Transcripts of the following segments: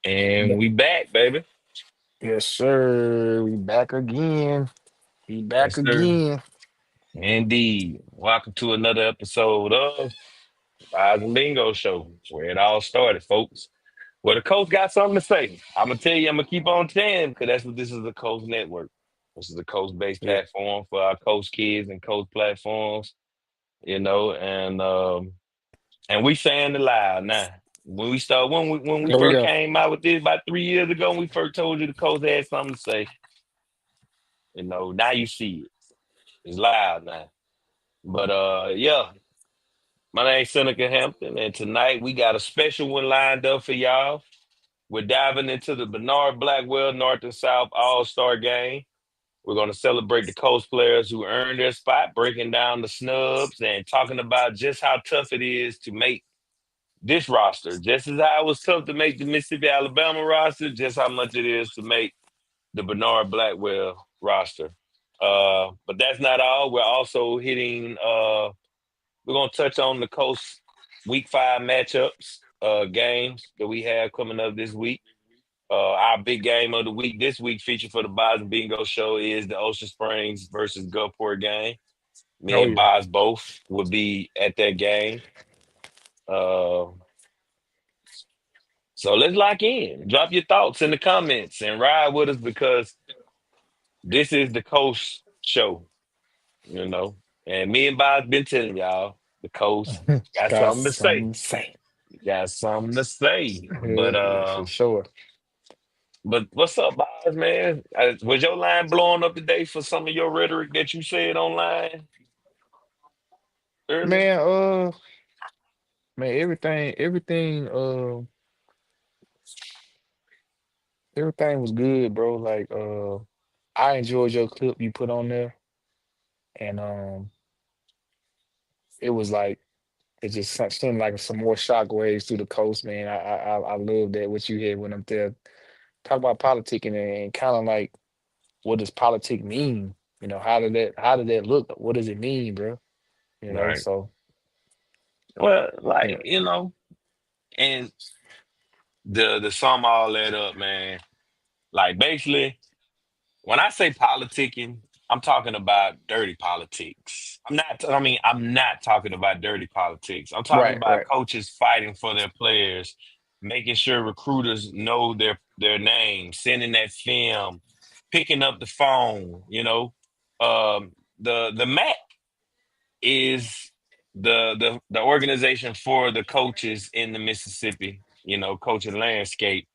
And Ba- we back, baby. Yes, sir. We back again. We back Yes, sir. again. Indeed. Welcome to another episode of Bazz Bingo Show, where it all started, folks. Where the coach got something to say. I'm gonna tell you, I'm gonna keep on saying because that's what this is, the Coach Network. This is a coach-based Yeah. platform for our coach kids and coach platforms, and we saying it loud now. When we Oh first yeah. came out with this about 3 years ago, we first told you the coach had something to say. Now you see it. It's loud now. But yeah, my name's Seneca Hampton, and tonight we got a special one lined up for y'all. We're diving into the Bernard Blackwell North and South All-Star game. We're going to celebrate the Coast players who earned their spot, breaking down the snubs and talking about just how tough it is to make this roster. Just as how it was tough to make the Mississippi Alabama roster, just how much it is to make the Bernard Blackwell roster. But that's not all. We're also hitting we're gonna touch on the Coast Week 5 matchups, games that we have coming up this week. Our big game of the week this week, featured for the Bazz Bingo show, is the Ocean Springs versus Gulfport game. Me Oh and yeah. Boz both will be at that game. Uh, so let's lock in. Drop your thoughts in the comments and ride with us because this is the Coast show, you know. And me and Boz been telling y'all the Coast got Got something to say. something to say. Got something to say. But Yeah, for sure. what's up, Boz, man? Was your line blowing up today for some of your rhetoric that you said online earlier? Man, man, everything was good, bro. Like, I enjoyed your clip you put on there, and it was like it just sent like some more shockwaves through the coast, man. I love that what you had when I'm there. Talk about politicking and kind of like what does politic mean? How did that look? What does it mean, bro? Right. So Well, like, yeah, and the sum all that up, man. Like basically, when I say politicking, I'm talking about dirty politics. I'm not talking about dirty politics. I'm talking right, about right. coaches fighting for their players, making sure recruiters know their names, sending that film, picking up the phone, the MAC is the organization for the coaches in the Mississippi, coaching landscape.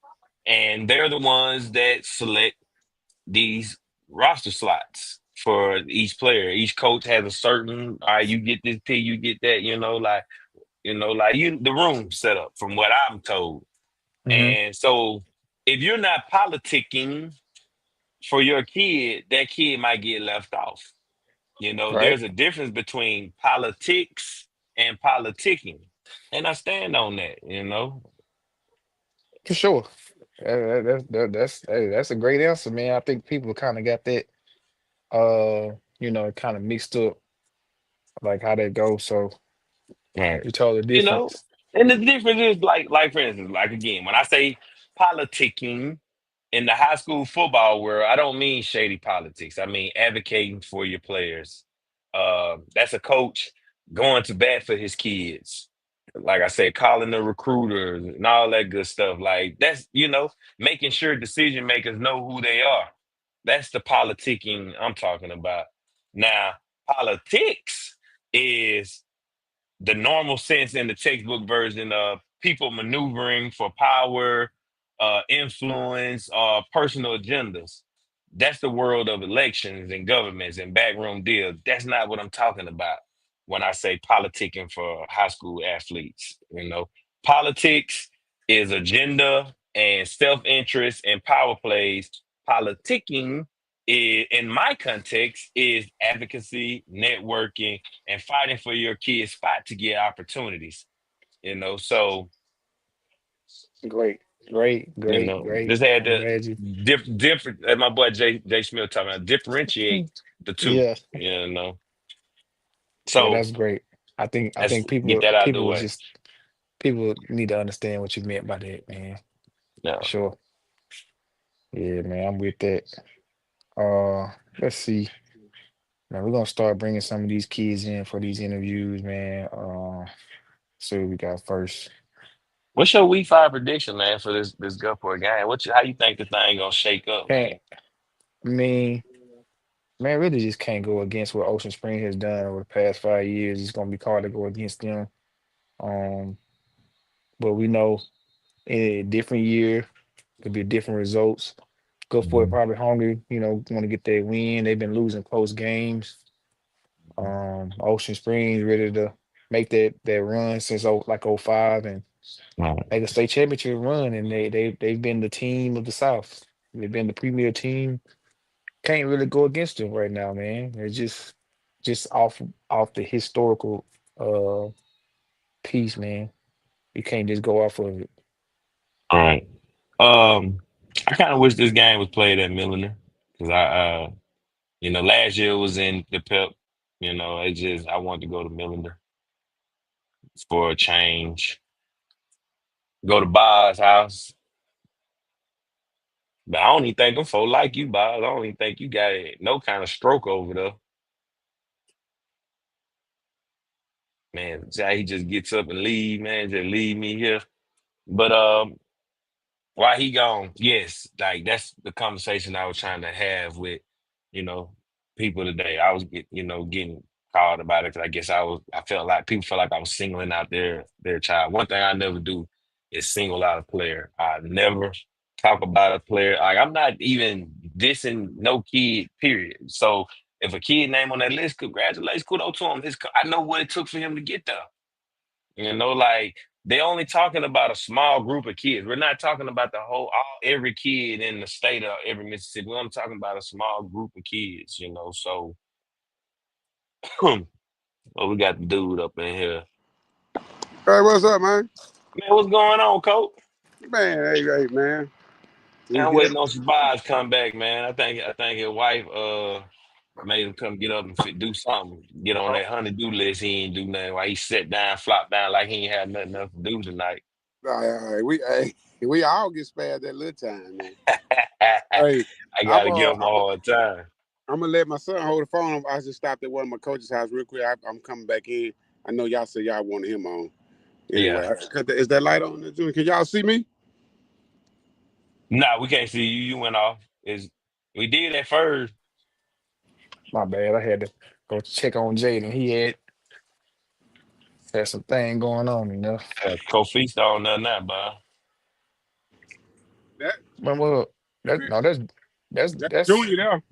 And they're the ones that select these roster slots for each player. Each coach has a certain, all right, you get this P, you get that, the room set up from what I'm told. Hmm. And so if you're not politicking for your kid, that kid might get left off. Right, There's a difference between politics and politicking. And I stand on that. for sure. That's a great answer, man. I think people kind of got that, kind of mixed up, like how that goes. So Right. you told the You know, difference. and the difference is like for instance, like again, when I say politicking in the high school football world, I don't mean shady politics. I mean advocating for your players. That's a coach going to bat for his kids. Like I said, calling the recruiters and all that good stuff. Like that's making sure decision makers know who they are. That's the politicking I'm talking about. Now, politics is the normal sense in the textbook version of people maneuvering for power, influence, personal agendas. That's the world of elections and governments and backroom deals. That's not what I'm talking about when I say politicking for high school athletes. Politics is agenda and self-interest and power plays. Politicking in my context is advocacy, networking, and fighting for your kid's spot to get opportunities. So Great, great, great, great. just had I'm to glad you. different, as my boy Jay Smith talking about, differentiate the two. Yeah, You know, yeah, so that's great. I think let's get people that out of the people was way. just people need to understand what you meant by that, man. Yeah. Sure. Yeah, man, I'm with that. Let's see. Man, we're gonna start bringing some of these kids in for these interviews, man. See what we got first. What's your week five prediction, man, for this Gulfport game? How you think the thing gonna shake up, Can't, man? I mean, man, really just can't go against what Ocean Spring has done over the past 5 years. It's gonna be hard to go against them. Um, but we know in a different year could be different results. Good for it, Mhm. probably hungry, want to get their win. They've been losing close games. Ocean Springs ready to make that run since like '05 and Right. make a state championship run, and they've been the team of the South. They've been the premier team. Can't really go against them right now, man. They're just off the historical uh piece, man. You can't just go off of it. All right. Um, I kind of wish this game was played at Milliner because last year it was in the Pep. I wanted to go to Milliner for a change. Go to Bazz house, but I don't even think them folk like you, Boz. I don't even think you got no kind of stroke over there, man. See how he just gets up and leave, man. Just leave me here. But while he gone, yes, like that's the conversation I was trying to have with, you know, people today. I was getting called about it because I felt like people felt like I was singling out their child. One thing I never do is single out a player. I never talk about a player. Like I'm not even dissing no kid, period. So if a kid name on that list, congratulations, kudos to him. I know what it took for him to get there. Like they only talking about a small group of kids. We're not talking about the every kid in the state of every Mississippi. We're only talking about a small group of kids. So well, we got the dude up in here. Hey, what's up, man? Man, what's going on, Coach? Man, hey, man. We Man, I'm here. waiting on Sabaz come back, man. I think his wife made him come get up and do something. Get on that honey-do list. He ain't do nothing. While he sat down, flopped down like he ain't had nothing else to do tonight. We all get spared that little time, man. Hey, I I'm gotta give him a hard time. I'm gonna let my son hold the phone. I just stopped at one of my coach's house real quick. I'm coming back in. I know y'all said y'all wanted him on. Yeah. Anyway, is that light on? Can y'all see me? Nah, we can't see you. You went off. We did at first. My bad. I had to go check on Jaden. He had some thing going on. Kofi on there now, bro. That But well, that no, that's that's that's Junior there.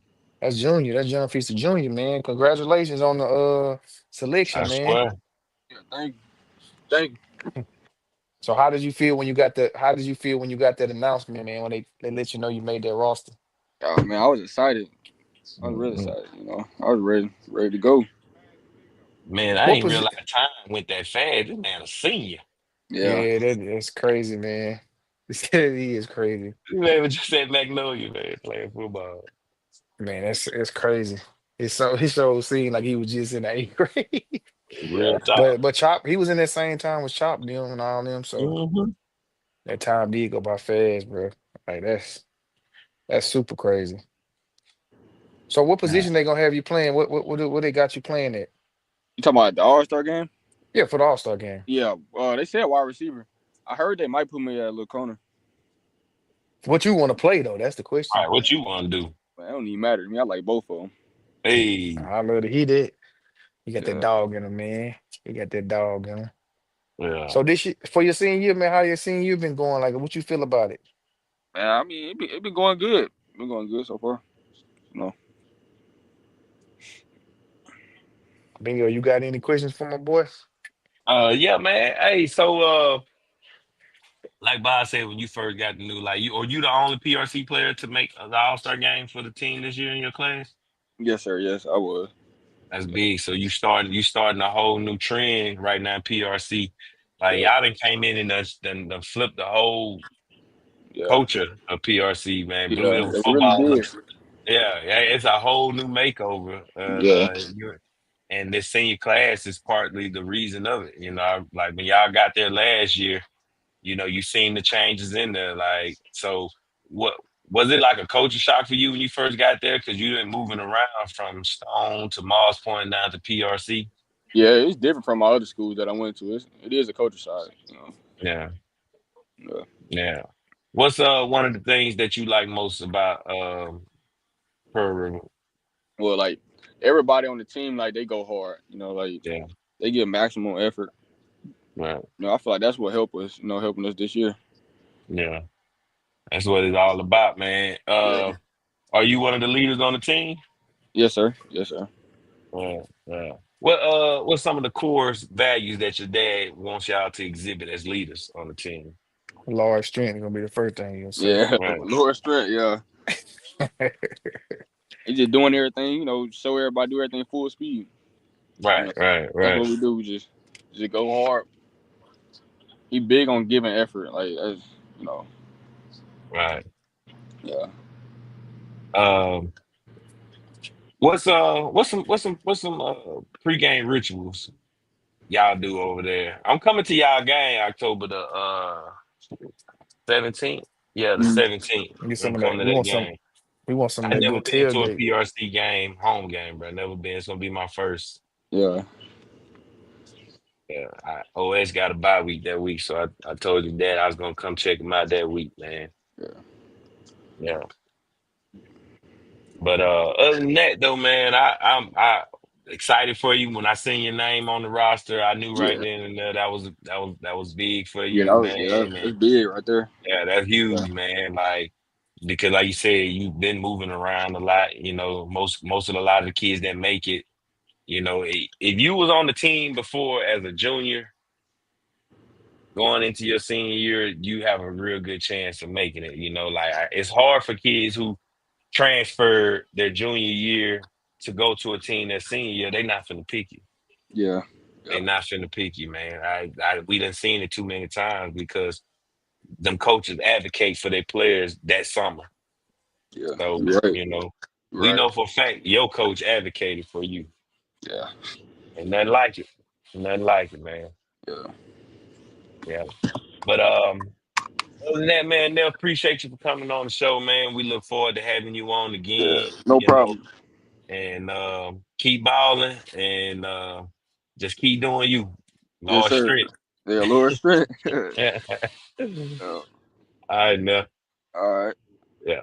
that's Junior. That's John Feaster Junior, man. Congratulations on the selection, I man. swear. Yeah, thank you. So how did you feel when you got that announcement, man, when they let you know you made that roster? Oh man, I was excited. I was really Mhm. excited. I was ready to go. Man, I What ain't position? realize time went that fast. This man a senior. Yeah, Yeah, that's crazy, man. He is crazy. You man was just at Magnolia, man, playing football. Man, that's crazy. His show seemed like he was just in the eighth grade. yeah. Real talk. But Chop, he was in that same time with Chop them and all them, so Hmm. that time did go by fast, bro. Like that's super crazy. So what position they gonna have you playing? What they got you playing at? You talking about the All Star game? Yeah, for the All Star game. Yeah. They said wide receiver. I heard they might put me at a little corner. What you want to play though? That's the All question. right, what you want to do? Man, it don't even matter to me. I like both of them. Hey, I love to hear that. You got that Yeah. dog in him, man. You got that dog in him. yeah. So for your senior year, man, how your senior year been going? Like, what you feel about it? Man, I mean, it been going good. It been going good so far. You know. Bingo, you got any questions for my boy? Yeah, man. Hey, so like Bob said, when you first got the new, like you the only PRC player to make the All Star game for the team this year in your class. Yes, sir. Yes, I was. That's Yeah. big. So you starting a whole new trend right now, in PRC. Like Yeah. y'all done came in and done flipped the whole Yeah. culture of PRC, man. Blue Yeah. Devil They really football did. looks, yeah, it's a whole new makeover. Yeah. And this senior class is partly the reason of it. Like when y'all got there last year. You seen the changes in there. Like, so what was it like a culture shock for you when you first got there? Because you been moving around from Stone to Moss Point down to PRC. Yeah, it's different from my other schools that I went to. It is a culture shock, you know. Yeah, Yeah. yeah. What's one of the things that you like most about Pearl River? Well, like everybody on the team, like they go hard, you know, like Yeah, they give maximum effort. right. You know, I feel like that's what helped us, you know, helping us this year. Yeah, that's what it's all about, man. Yeah. Are you one of the leaders on the team? Yes, sir. Yes, sir. Yeah. What's some of the core values that your dad wants y'all to exhibit as leaders on the team? Large strength is gonna be the first thing you'll say. Yeah. Right, Lord strength. Yeah. He just doing everything, you know, show everybody do everything full speed. You right, know, right, that's right, what we do. We just go hard. He big on giving effort. Like that's, you know, right. yeah. Um, what's some pregame rituals y'all do over there? I'm coming to y'all game October the 17th. Yeah, the Mhm. 17th. Get I'm some of coming that. to that game. We want some of I that never good been to a tailgate. PRC game, home game, bro. Never been. It's gonna be my first. Yeah. Yeah, OS got a bye week that week, so I told your dad I was gonna come check him out that week, man. Yeah. Yeah, but other than that though, man, I'm excited for you. When I seen your name on the roster, I knew right Yeah. then and there that was big for Yeah. you, That's man. big right there. Yeah, that's Yeah. huge, man. Like because, like you said, you've been moving around a lot. Most of a lot of the kids that make it, if you was on the team before as a junior going into your senior year, you have a real good chance of making it. Like it's hard for kids who transfer their junior year to go to a team their senior year. They not finna pick you. Yeah. They Yeah. not finna pick you, man. We done seen it too many times because them coaches advocate for their players that summer. Yeah. So, You're right. we You're right. know for a fact your coach advocated for you. Yeah. And nothing like it. Nothing like it, man. Yeah. Yeah. But other than that, man, they'll appreciate you for coming on the show, man. We look forward to having you on Yeah. again, No problem. and keep balling and just keep doing you. Yes, Lord sir. strength. Yeah. Lord strength. All Yeah. right, man. All right. Yeah.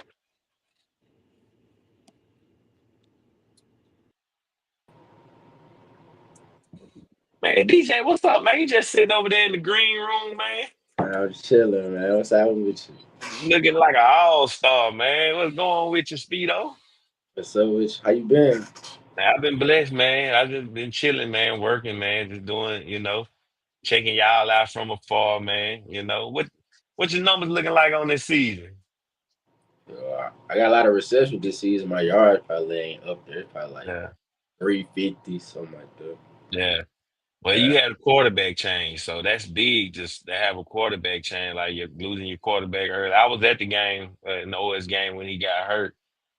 Man, DJ, what's up, man? You just sitting over there in the green room, man. I'm just chilling, man. What's happening with you? Looking like an all-star, man. What's going on with your Speedo? What's up with you? How you been? Man, I've been blessed, man. I've just been chilling, man, working, man, just doing, checking y'all out from afar, man. What your numbers looking like on this season? I got a lot of reception this season. My yard probably ain't up there. Probably like Yeah, 350, something like that. yeah. Well, Yeah, you had a quarterback change, so that's big just to have a quarterback change. Like you're losing your quarterback early. I was at the game, in the OS game when he got hurt.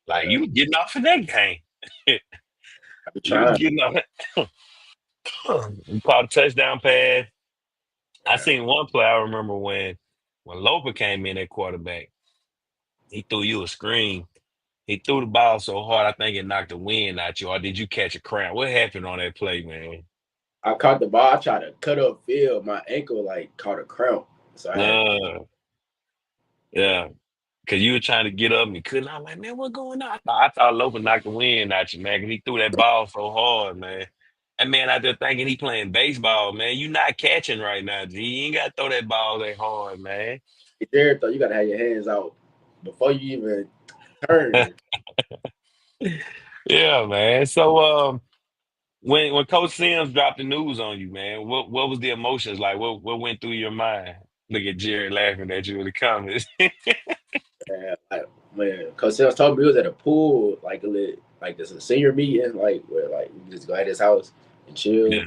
Like yeah. you was getting off in that game. I be You was trying. getting off. You caught a touchdown pass. I Yeah. seen one play. I remember when Loper came in at quarterback. He threw you a screen. He threw the ball so hard, I think it knocked the wind out you. Or did you catch a cramp? What happened on that play, man? I caught the ball. I tried to cut up field. My ankle like caught a cramp, so I had. Uh, yeah, because you were trying to get up and you couldn't. I'm like, man, what's going on? I thought Loper knocked the wind out you, man, because he threw that ball so hard, man. And man out there thinking he playing baseball, man. You not catching right now, G. You ain't got to throw that ball that hard, man. There, though, you gotta have your hands out before you even turn. Yeah, man. So, when Coach Sims dropped the news on you, man, what was the emotions like? What went through your mind? Look at Jerry laughing at you in the comments. And like when Coach Sales told me we was at a pool, like like this a senior meeting, like where like we just go at his house and chill. Yeah,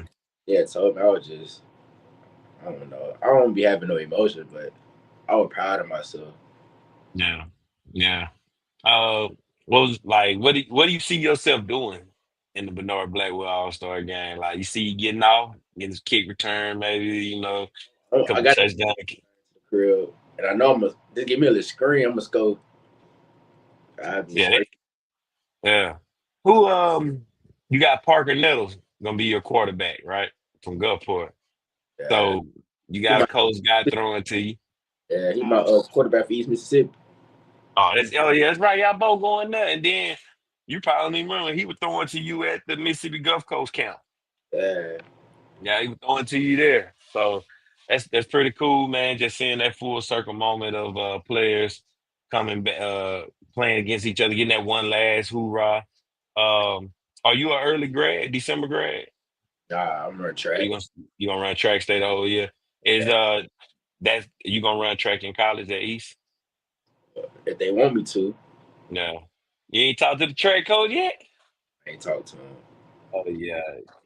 Yeah, told me I was just I don't know. I don't be having no emotion, but I was proud of myself. yeah, yeah. Uh, what was like? What do you see yourself doing in the Bernard Blackwell All Star game? Like you see you getting off, getting his kick return, maybe a I couple got touchdowns. crib, and I know I'm gonna just give me a little screen. I'm gonna go. I just Yeah, straight. yeah. Who you got Parker Nettles gonna be your quarterback, right? From Gulfport. Uh, So you he got a my coach guy throwing to you. he my quarterback for East Mississippi. Oh yeah, that's right. Y'all both going there. And then you probably don't even remember he was throwing to you at the Mississippi Gulf Coast camp. Uh, Yeah, he was throwing to you there. So that's pretty cool, man. Just seeing that full circle moment of players coming back, playing against each other, getting that one last hoorah. Are you an early grad, December grad? nah, I'm running Or track. you gonna run track state the whole year? Is Yeah, that's you gonna run track in college at East? if they want me to, No. You ain't talked to the track coach yet? I ain't talk to him. Oh yeah.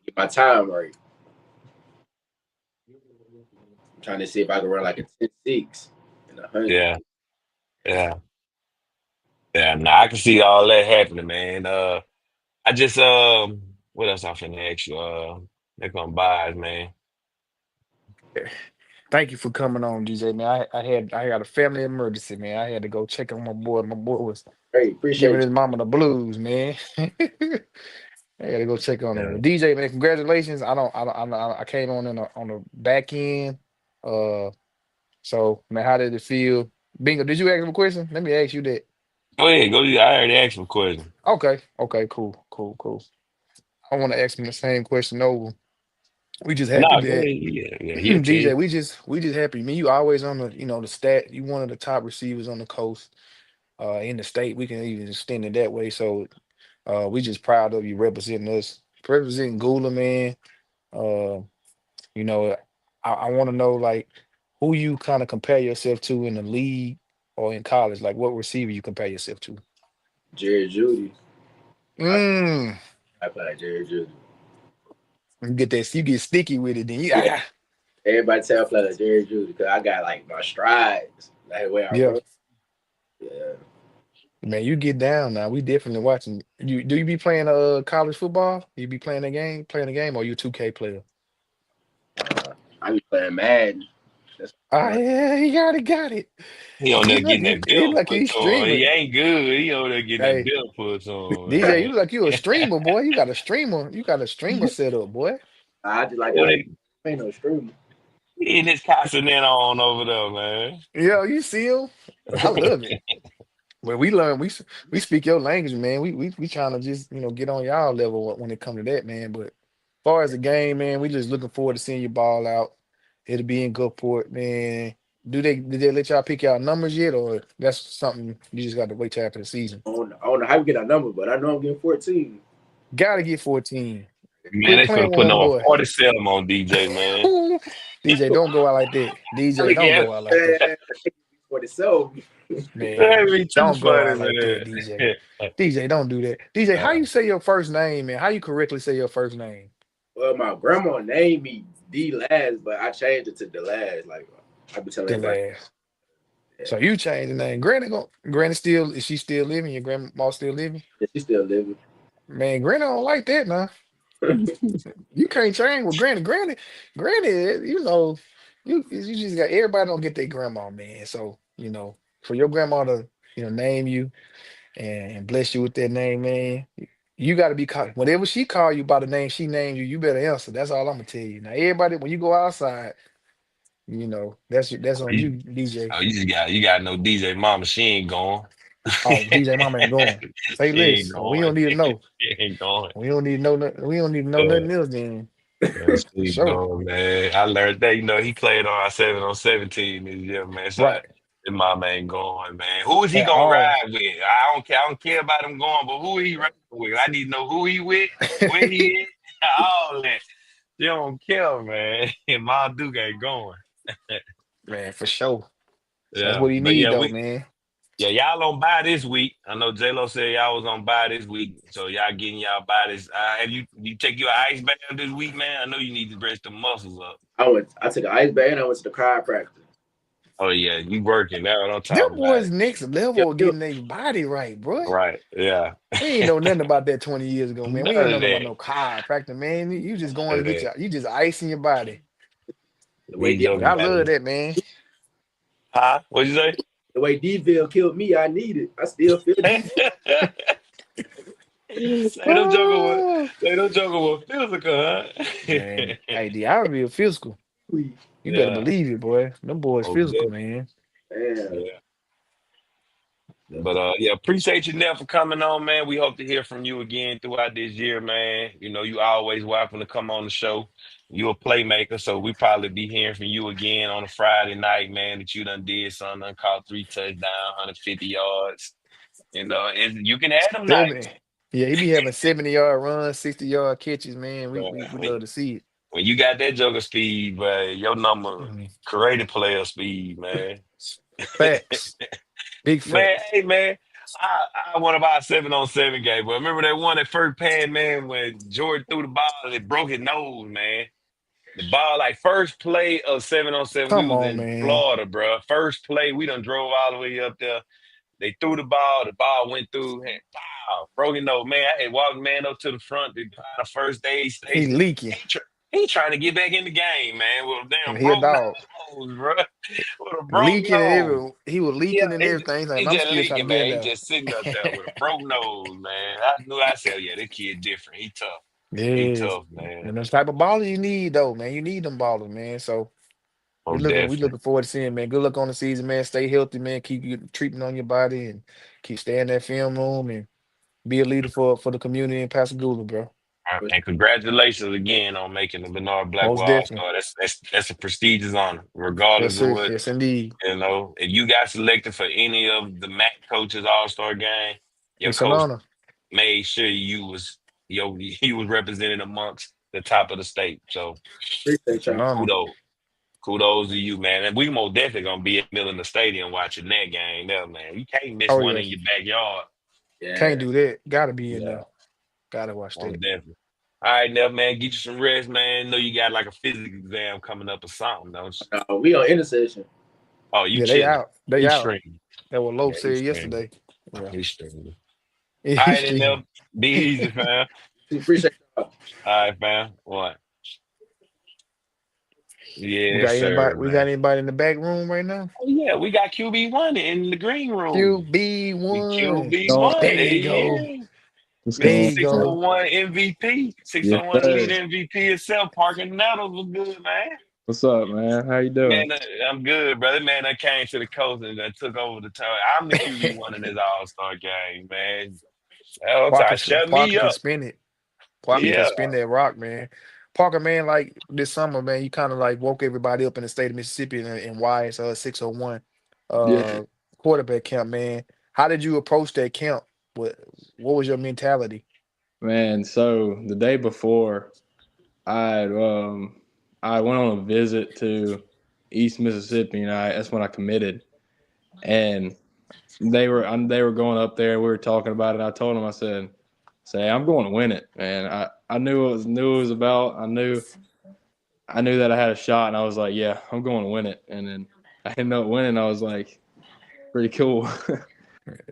Get my time right. I'm trying to see if I can run like a 10-6 and 100. Yeah. Yeah. Yeah. Nah, I can see all that happening, man. I just what else I finna ask you? They're gonna buy it, man. Thank you for coming on, DJ, man. I got a family emergency, man. I had to go check on my boy. My boy was Great, giving appreciate his mama the blues, man. I gotta go check on him. Yeah. But DJ, man, congratulations. I came on on the back end. Uh, so man, how did it feel? Bingo, did you ask him a question? Let me ask you that. Go ahead, go ahead. I already asked him a question. Okay, cool. I want to ask him the same question over. We just happy Nah, go that ahead. Yeah, yeah, he'll tell DJ, you. we just happy. Man, you always on the the stat. You one of the top receivers on the coast, in the state. We can even extend it that way. So we just proud of you representing us, representing Gula, man. Uh, you know, I want to know like who you kind of compare yourself to in the league or in college. Like what receiver you compare yourself to? Jerry Judy. I, Mm. I play like Jerry Judy. You get that, you get sticky with it, then you Yeah, everybody tell I play like Jerry Judy because I got like my strides, like the way I yeah. run. Yeah, Man, you get down now. We definitely watching you. Do you be playing college football? You be playing the game, or you 2K player? I be playing Madden. That's Ah, what yeah, he got it. He on there getting that He bill like put he's to him. He streaming. ain't good. He on there getting that Hey, bill put to him, DJ, man. you look like you a streamer, boy. You got a streamer. You got a streamer set up, boy. I just like What that. they- Ain't no streamer. He in his Casanel on over there, man. Yeah, you see him. I love it. Well, we learn. We speak your language, man. We trying to just get on y'all level when it come to that, man. But as far as the game, man, we just looking forward to seeing you ball out. It'll be in Gulfport, man. Did they let y'all pick out numbers yet, or that's something you just got to wait till after the season? I don't know how we get our number, but I know I'm getting 14. Gotta get 14. Man, Quit they playing finna with put my on boy. 47 on DJ, man. DJ, don't go out like that. I DJ, look don't at go out like that. 47. Man, That'd be too don't go funny, out like that, man. DJ. DJ, don't do that. DJ, how Uh, you say your first name, man? How you correctly say your first name? Well, my grandma named me D Last, but I changed it to the last. Like I be telling The everybody, last. yeah, So you changed the name. Granny still is she still living? Your grandma still living? yeah, she still living. Man, Granny don't like that now. You can't change with Granny. Granny, you just got everybody don't get their grandma, man. So, for your grandma to, name you and bless you with that name, man. You got to be called whatever she call you by the name she named you. You better answer. That's all I'm gonna tell you. Now, everybody, when you go outside, that's on you, you, DJ. you got no DJ Mama. She ain't going. Oh, DJ Mama ain't going. Say She ain't less. Oh, we don't going. need to know. She ain't going. We don't need to know. We don't need to know Uh, nothing else. Then she for ain't sure. going, man. I learned that. He played on our 7 on 17 this year, man. So Right. his mama ain't going, man. Who is he At gonna all. ride with? I don't care about him going, but who he riding with? I need to know who he with, where he is, all that. You don't care, man. And my Duke ain't going. Man, for sure. That's Yeah, what he but need yeah, though, man. y'all on buy this week. I know J Lo said y'all was on buy this week, so y'all getting y'all buy this. Have you take your ice bath this week, man? I know you need to rest the muscles up. I took an ice bath and I went to the chiropractor. Oh yeah, you working now? What I'm Them talking about boys next Yo, level of yo, getting their body right, bro. right? Yeah, We ain't know nothing about that 20 years ago, man. We none ain't of know nothing about that. no chiropractor, man. You just going None to of get that. you just icing your body. the way These did But jokers I got love it. that, man. Huh? What'd you say? The way Deville killed me, I need it. I still feel D. Oh, Say them joker was physical, man. huh? Hey, D, I real physical. You better Yeah, believe it, boy. Them boys most physical, definitely. man. Man, Yeah. But yeah, appreciate you, Neil, for coming on, man. We hope to hear from you again throughout this year, man. You know, you always welcome to come on the show. You're a playmaker, so we probably be hearing from you again on a Friday night, man, that you done did something, done caught 3 touchdowns, 150 yards. You know, and you can add them nights. 70. Yeah, he be having 70-yard runs, 60-yard catches, man. We Uh, we we when, love to see it. when you got that joker speed, but your number Mhm. creative player speed, man. Facts. Big Man, facts. hey man, I won about a 7-on-7 game. But remember that one at first pad, man, when Jordan threw the ball and it broke his nose, man. The ball, like first play of 7-on-7, we Come was on, in man. Florida, bro. First play, we done drove all the way up there. They threw the ball went through, and wow, broke his nose. Man, I had walked man up to the front to find a first aid He station. leaking. He trying to get back in the game, man, with a And damn he a broke dog. nose, bro. With a broke Leaking and nose. he was Yeah, leaking and everything. He's like, he I'm just still trying to leaking, get in man. He there. just sitting up there with a broke nose, man. I knew I said, yeah, this kid different. He tough. He Yes. tough, man. And those type of ballers you need though, man. You need them ballers, man. So Oh, we definitely. looking forward to seeing, man. Good luck on the season, man. Stay healthy, man. Keep your treatment on your body and keep staying in that film room and be a leader for the community in Pascagoula, bro. And congratulations again on making the Bernard Most Blackwell All definitely. Star. That's a prestigious honor, Yes, regardless of sir. what Yes, indeed. If you got selected for any of the MAC coaches All Star game, your It's an coach honor. made sure you was represented amongst the top of the state. So appreciate It's an y'all. honor. kudos. Kudos to you, man. And we most definitely gonna be at Mill in the Stadium watching that game there, man. You can't miss Oh one yeah. in your backyard. Can't Yeah. do that. Gotta be in Yeah, there. Gotta watch most that. definitely. All right, now, man, get you some rest, man. Know you got like a physics exam coming up or something, don't you? We on intercession. Oh, you Yeah, they chilling. out. They You out. streaming. That what Lope Yeah, you said streaming. yesterday. Yeah. You streaming. All He's right, then, streaming. Nell. Be easy, fam. Appreciate y'all. All right, fam. What? Yes, sir, We got man. anybody in the back room right now? Oh, yeah, we got QB1 in the green room. We QB1. Going, There QB1. There you he go. is. what's There Mr. going you on? go. 601 MVP. Yes, 601 Elite sir. MVP itself. Parking Nettles was good, man. What's up, man? How you doing? Man, I'm good, brother. Man, I came to the coast and I took over the time. I'm the QB1 in this All-Star game, man. Hell, shut Parker me can up. spin it. Parker can Yeah. spin that rock, man. Parker, man, like this summer, man, you kind of like woke everybody up in the state of Mississippi and why it's 601 Yeah, uh quarterback camp, man. How did you approach that camp? What was your mentality? man. So the day before, I I went on a visit to East Mississippi, and that's when I committed. And they were going up there. We were talking about it. I told them, I said, "Say, I'm going to win it, man. I knew it was about. I knew that I had a shot, and I was like, yeah, I'm going to win it. And then I ended up winning. I was like, pretty cool.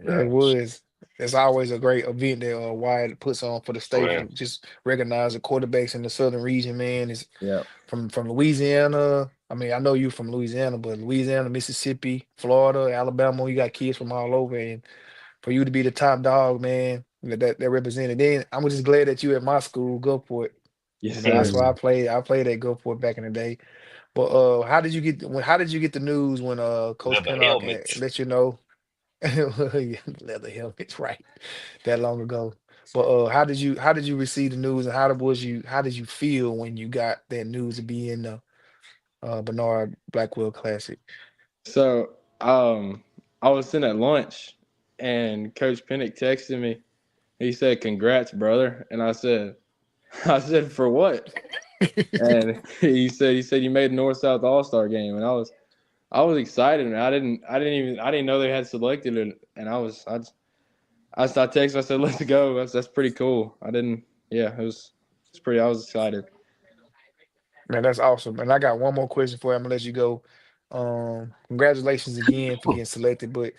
Yeah, it was. It's always a great event that Wyatt puts on for the state Well, for just recognize the quarterbacks in the southern region, man. It's Yeah. from Louisiana. I mean, I know you from Louisiana, but Louisiana, Mississippi, Florida, Alabama, you got kids from all over, and for you to be the top dog, man, that represented. Then I'm just glad that you at my school, Gulfport. Yes, You know, sir. that's why I played at Gulfport back in the day. But how did you get the news when Coach leather Pinnock helmets. let you know? Yeah, leather helmets, right? That long ago. But how did you receive the news and how did you feel when you got that news to be in the Bernard Blackwell Classic? So, I was sitting at lunch, and Coach Pennick texted me. He said, "Congrats, brother." And I said, "I said for what?" And he said you made the North South All Star game, and I was excited, and I didn't know they had selected it, and I texted, I said, "Let's go." That's pretty cool. I didn't, yeah, it's pretty. I was excited. Man, that's awesome. And I got one more question for you. I'm gonna let you go. Congratulations again for getting selected. But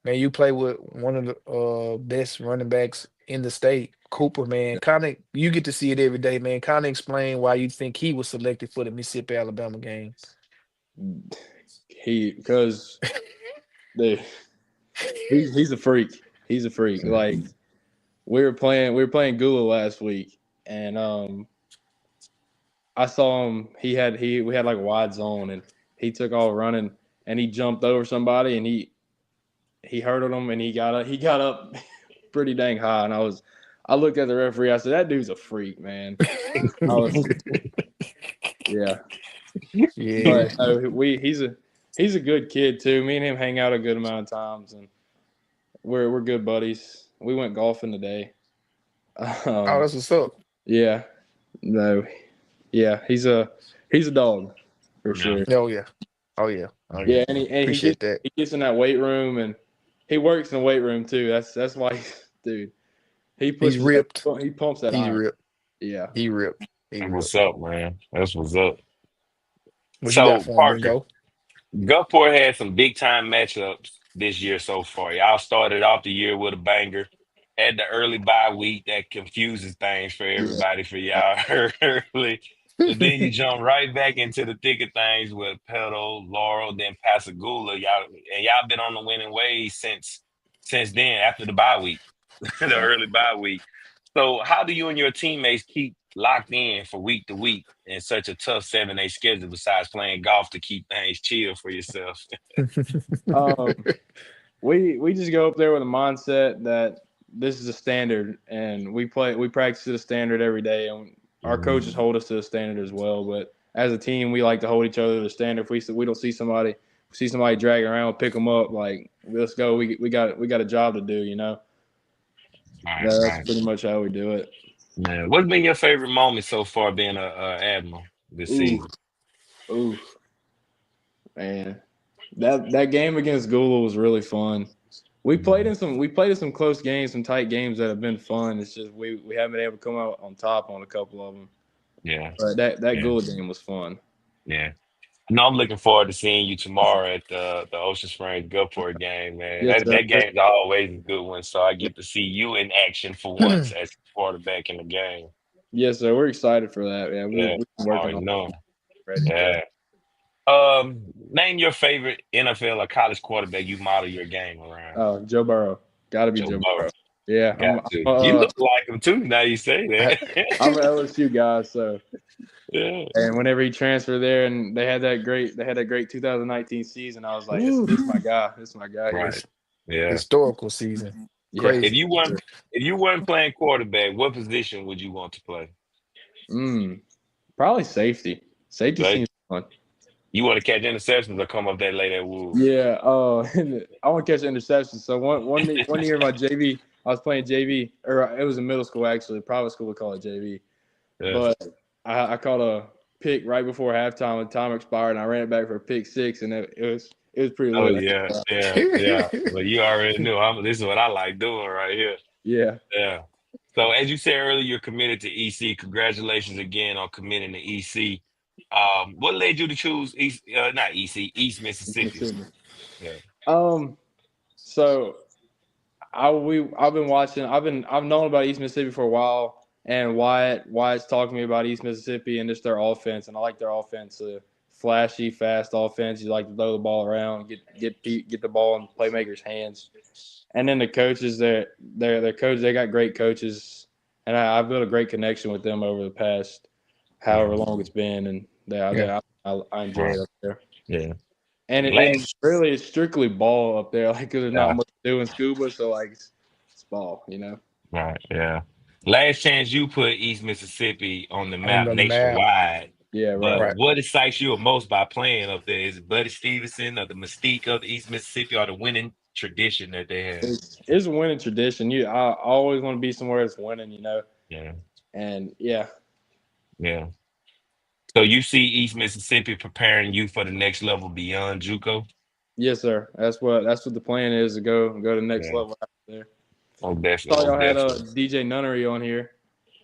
man, you play with one of the best running backs in the state, Cooper. Man, kind of you get to see it every day, man. Kind of explain why you think he was selected for the Mississippi Alabama game. because he's a freak. He's a freak. Like we were playing Gula last week, and I saw him. We had like a wide zone, and he took off running, and he jumped over somebody, and he hurdled him, and he got up pretty dang high, and I looked at the referee. I said, "That dude's a freak, man." I was, yeah, Yeah. but no, he's a good kid too. Me and him hang out a good amount of times, and we're good buddies. We went golfing today. Oh, that's what's up. Yeah, no, yeah, he's a dog for Yeah. sure. Oh yeah. Oh yeah. Oh Yeah, yeah. and Appreciate that. he gets in that weight room, and he works in the weight room too. That's why, dude. He He's pushes ripped. he pumps that He's iron. ripped. Yeah. He ripped. He That's ripped. what's up, man. That's what's up. What you got So, for him, Parker, Bingo? Gulfport had some big time matchups this year so far. Y'all started off the year with a banger. Had the early bye week that confuses things for Yeah. everybody for y'all early. But then you jump right back into the thick of things with Petal, Laurel, then Pascagoula. Y'all been on the winning ways since then after the bye week, the early bye week. So how do you and your teammates keep locked in for week to week in such a tough 7-day schedule besides playing golf to keep things chill for yourself? Um, we just go up there with a mindset that this is a standard, and we practice to the standard every day, and our coaches hold us to the standard as well. But as a team, we like to hold each other to the standard. If we don't see somebody dragging around, we'll pick them up. Like, let's go. We got a job to do. You know. Right, That's right. pretty much how we do it. Man, what's been your favorite moment so far being a admiral this Ooh, season? ooh, man, that game against Gula was really fun. We played in some close games, some tight games that have been fun. It's just we haven't been able to come out on top on a couple of them. Yeah, But that yeah, Gula game was fun. yeah. No, I'm looking forward to seeing you tomorrow at the Ocean Springs Gulfport game, man. Yes, That sir. game's always a good one, so I get to see you in action for once as quarterback in the game. Yes, sir. We're excited for that. Yeah, Yeah, we've been I working already on know. it. Ready to go. Yeah. Name your favorite NFL or college quarterback you model your game around. Oh, Joe Burrow. Got to be Joe Joe Burrow. Burrow. Yeah, Got to. You look like him too. Now you say I'm an that. LSU guy, so Yeah. and whenever he transferred there and they had that great 2019 season, I was like, this Woo. is my guy. This is my guy here. Right. Yeah. Historical season. Yeah. If Crazy. you weren't if you weren't playing quarterback, what position would you want to play? Probably safety. Safety Like, seems fun. you want to catch interceptions or come up that late at Wolves? Yeah. I want to catch interceptions. So one year my JV, I was playing JV, or it was in middle school actually. Private school would call it JV. Yeah. But I caught a pick right before halftime. The time expired, and I ran it back for a pick six, and it was pretty Oh lit. yeah, yeah. Well, you already knew. This is what I like doing right here. Yeah. Yeah. So as you said earlier, you're committed to EC. Congratulations again on committing to EC. What led you to choose East? Not EC, East Mississippi. Yeah. So I've been watching. I've known about East Mississippi for a while, and Wyatt's talking to me about East Mississippi and just their offense, and I like their offense. Flashy, fast offense. You like to throw the ball around, get the ball in playmakers' hands, and then the coaches. Their coaches. They got great coaches, and I've built a great connection with them over the past however long it's been, and I enjoy it up there. Yeah. And Last, really, it's strictly ball up there. Like, 'cause there's not yeah. much to do in scuba, so like it's ball, you know. Right. Yeah. Last chance you put East Mississippi on the On map the map. nationwide. Yeah, But right. Right. what excites you most by playing up there? Is it Buddy Stevenson or the mystique of the East Mississippi or the winning tradition that they have? It's a winning tradition. I always want to be somewhere that's winning, you know. Yeah. And yeah, Yeah. So you see East Mississippi preparing you for the next level beyond JUCO? yes, sir. That's what the plan is, to go to the next Yeah. level out there. Most Saw definitely. y'all Most had definitely. DJ Nunnery on here.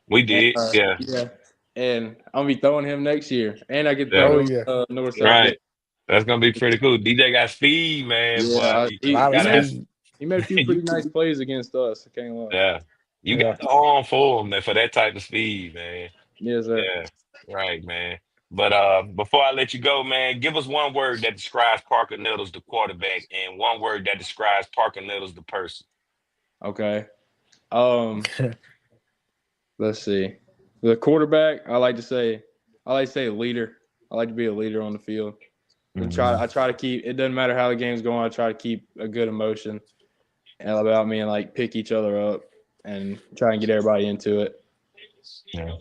We And, did. Yeah. yeah, and I'm gonna be throwing him next year, and I get Yeah. Oh thrown yeah. North South. Right. That's gonna be pretty cool. DJ got speed, man, Yeah, but A you lot of gotta have speed. he made a few you pretty nice plays against us. I can't lie. yeah. You Yeah. got the arm for him, man, for that type of speed, man. Yes, sir. Yeah. Right, man. But before I let you go, man, give us one word that describes Parker Nettles, the quarterback, and one word that describes Parker Nettles, the person. Okay. Um, let's see. The quarterback, I like to say leader. I like to be a leader on the field. And I try to keep it doesn't matter how the game's going, I try to keep a good emotion about me and like pick each other up and try and get everybody into it. Yeah.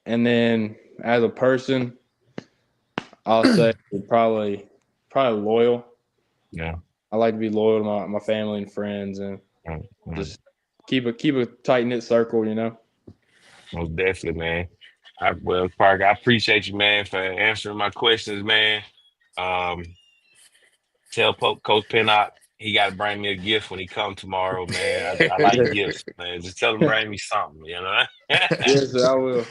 And then as a person, I'll say probably loyal. Yeah. I like to be loyal to my family and friends and Mm-hmm. just keep a tight knit circle, you know. Most definitely, man. Well, Parker, I appreciate you, man, for answering my questions, man. Um, tell Coach Pinnock he got to bring me a gift when he come tomorrow, man. I like gifts, man. Just tell him bring me something, you know. Yes, sir, I will.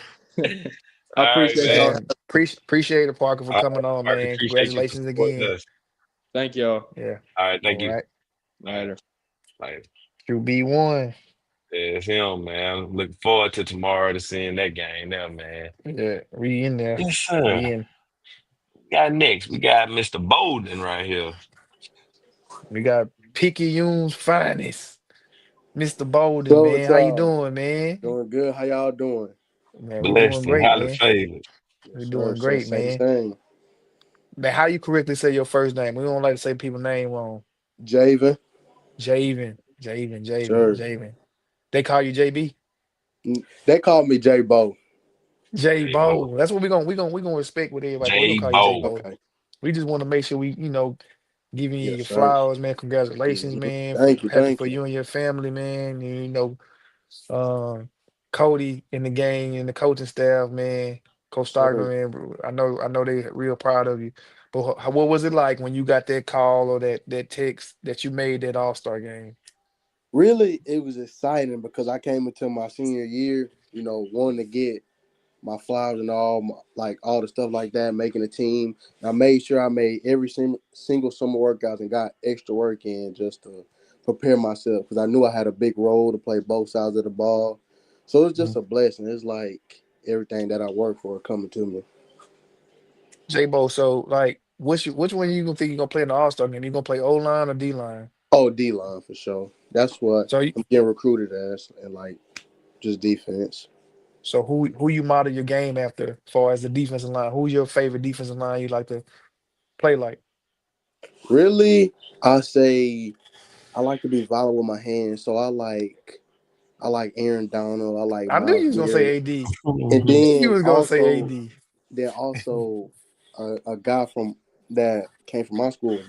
I All right, appreciate y'all. man. Man, appreciate it, Parker, for All coming right, on, Parker, man. appreciate you for Congratulations supporting again. us. Thank y'all. Yeah. All right, thank All you. right. All right, Later. later. QB1. Yeah, it's him, man. Looking forward to tomorrow to seeing that game there, man. Yeah, we in there. Yes, sir. We in. We got Mr. Bolden right here. We got Picayune's finest, Mr. Bolden, So with man. How you y'all doing, man? doing good? How y'all doing? Man, we doing Blessed and great, highly man. favored. We Yes, sir. doing great, Same, man. same. Man, how you correctly say your first name? We don't like to say people's name wrong. Javen, Javen, Javen, Javen, sure. Javen. They call you JB? They call me J Bo. J J Bo. Bo. That's what we gonna respect with everybody. But we gonna J call you J Bo. Bo. Okay. We just want to make sure we, giving you Yes, your sir. flowers, man. Congratulations, hmm man. Thank you, Happy thank for you. you and your family, man. Um, Cody in the gang and the coaching staff, man. Coach Yes, sir. Stockton, man. I know they real proud of you. But what was it like when you got that call or that text that you made that All-Star game? Really, it was exciting because I came into my senior year, wanting to get my flowers and all, like all the stuff like that, making a team. I made sure I made every single summer workouts and got extra work in just to prepare myself because I knew I had a big role to play both sides of the ball. So it's just Mhm. a blessing. It's like everything that I work for coming to me. J Bo, so like which one you gonna think you gonna play in the All-Star game? You gonna play O-line or D-line? Oh, D line for sure. That's what So you, I'm getting recruited as, and like just defense. so who you model your game after as far as the defensive line? Who's your favorite defensive line you like to play like? Really, I say I like to be violent with my hands, so I like Aaron Donald. I like I knew Miles you was gonna say Garrett, AD. and I knew you then was gonna say also AD. there also a guy from that came from my school was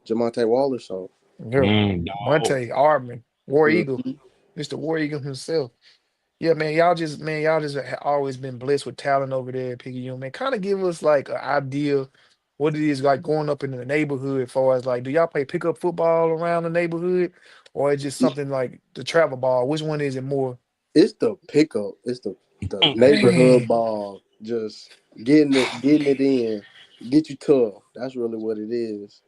Jamonte Waller. So Yeah. Dog. Monte Ardman, War Eagle, mhm. Mr. War Eagle himself. Yeah, man, y'all just always been blessed with talent over there at Picayune, man. Kind of give us like an idea what it is like growing up in the neighborhood as far as like, do y'all play pickup football around the neighborhood or is just something like the travel ball? Which one is it more? It's the pickup. It's the neighborhood Man, ball. Just getting it in, get you tough. That's really what it is.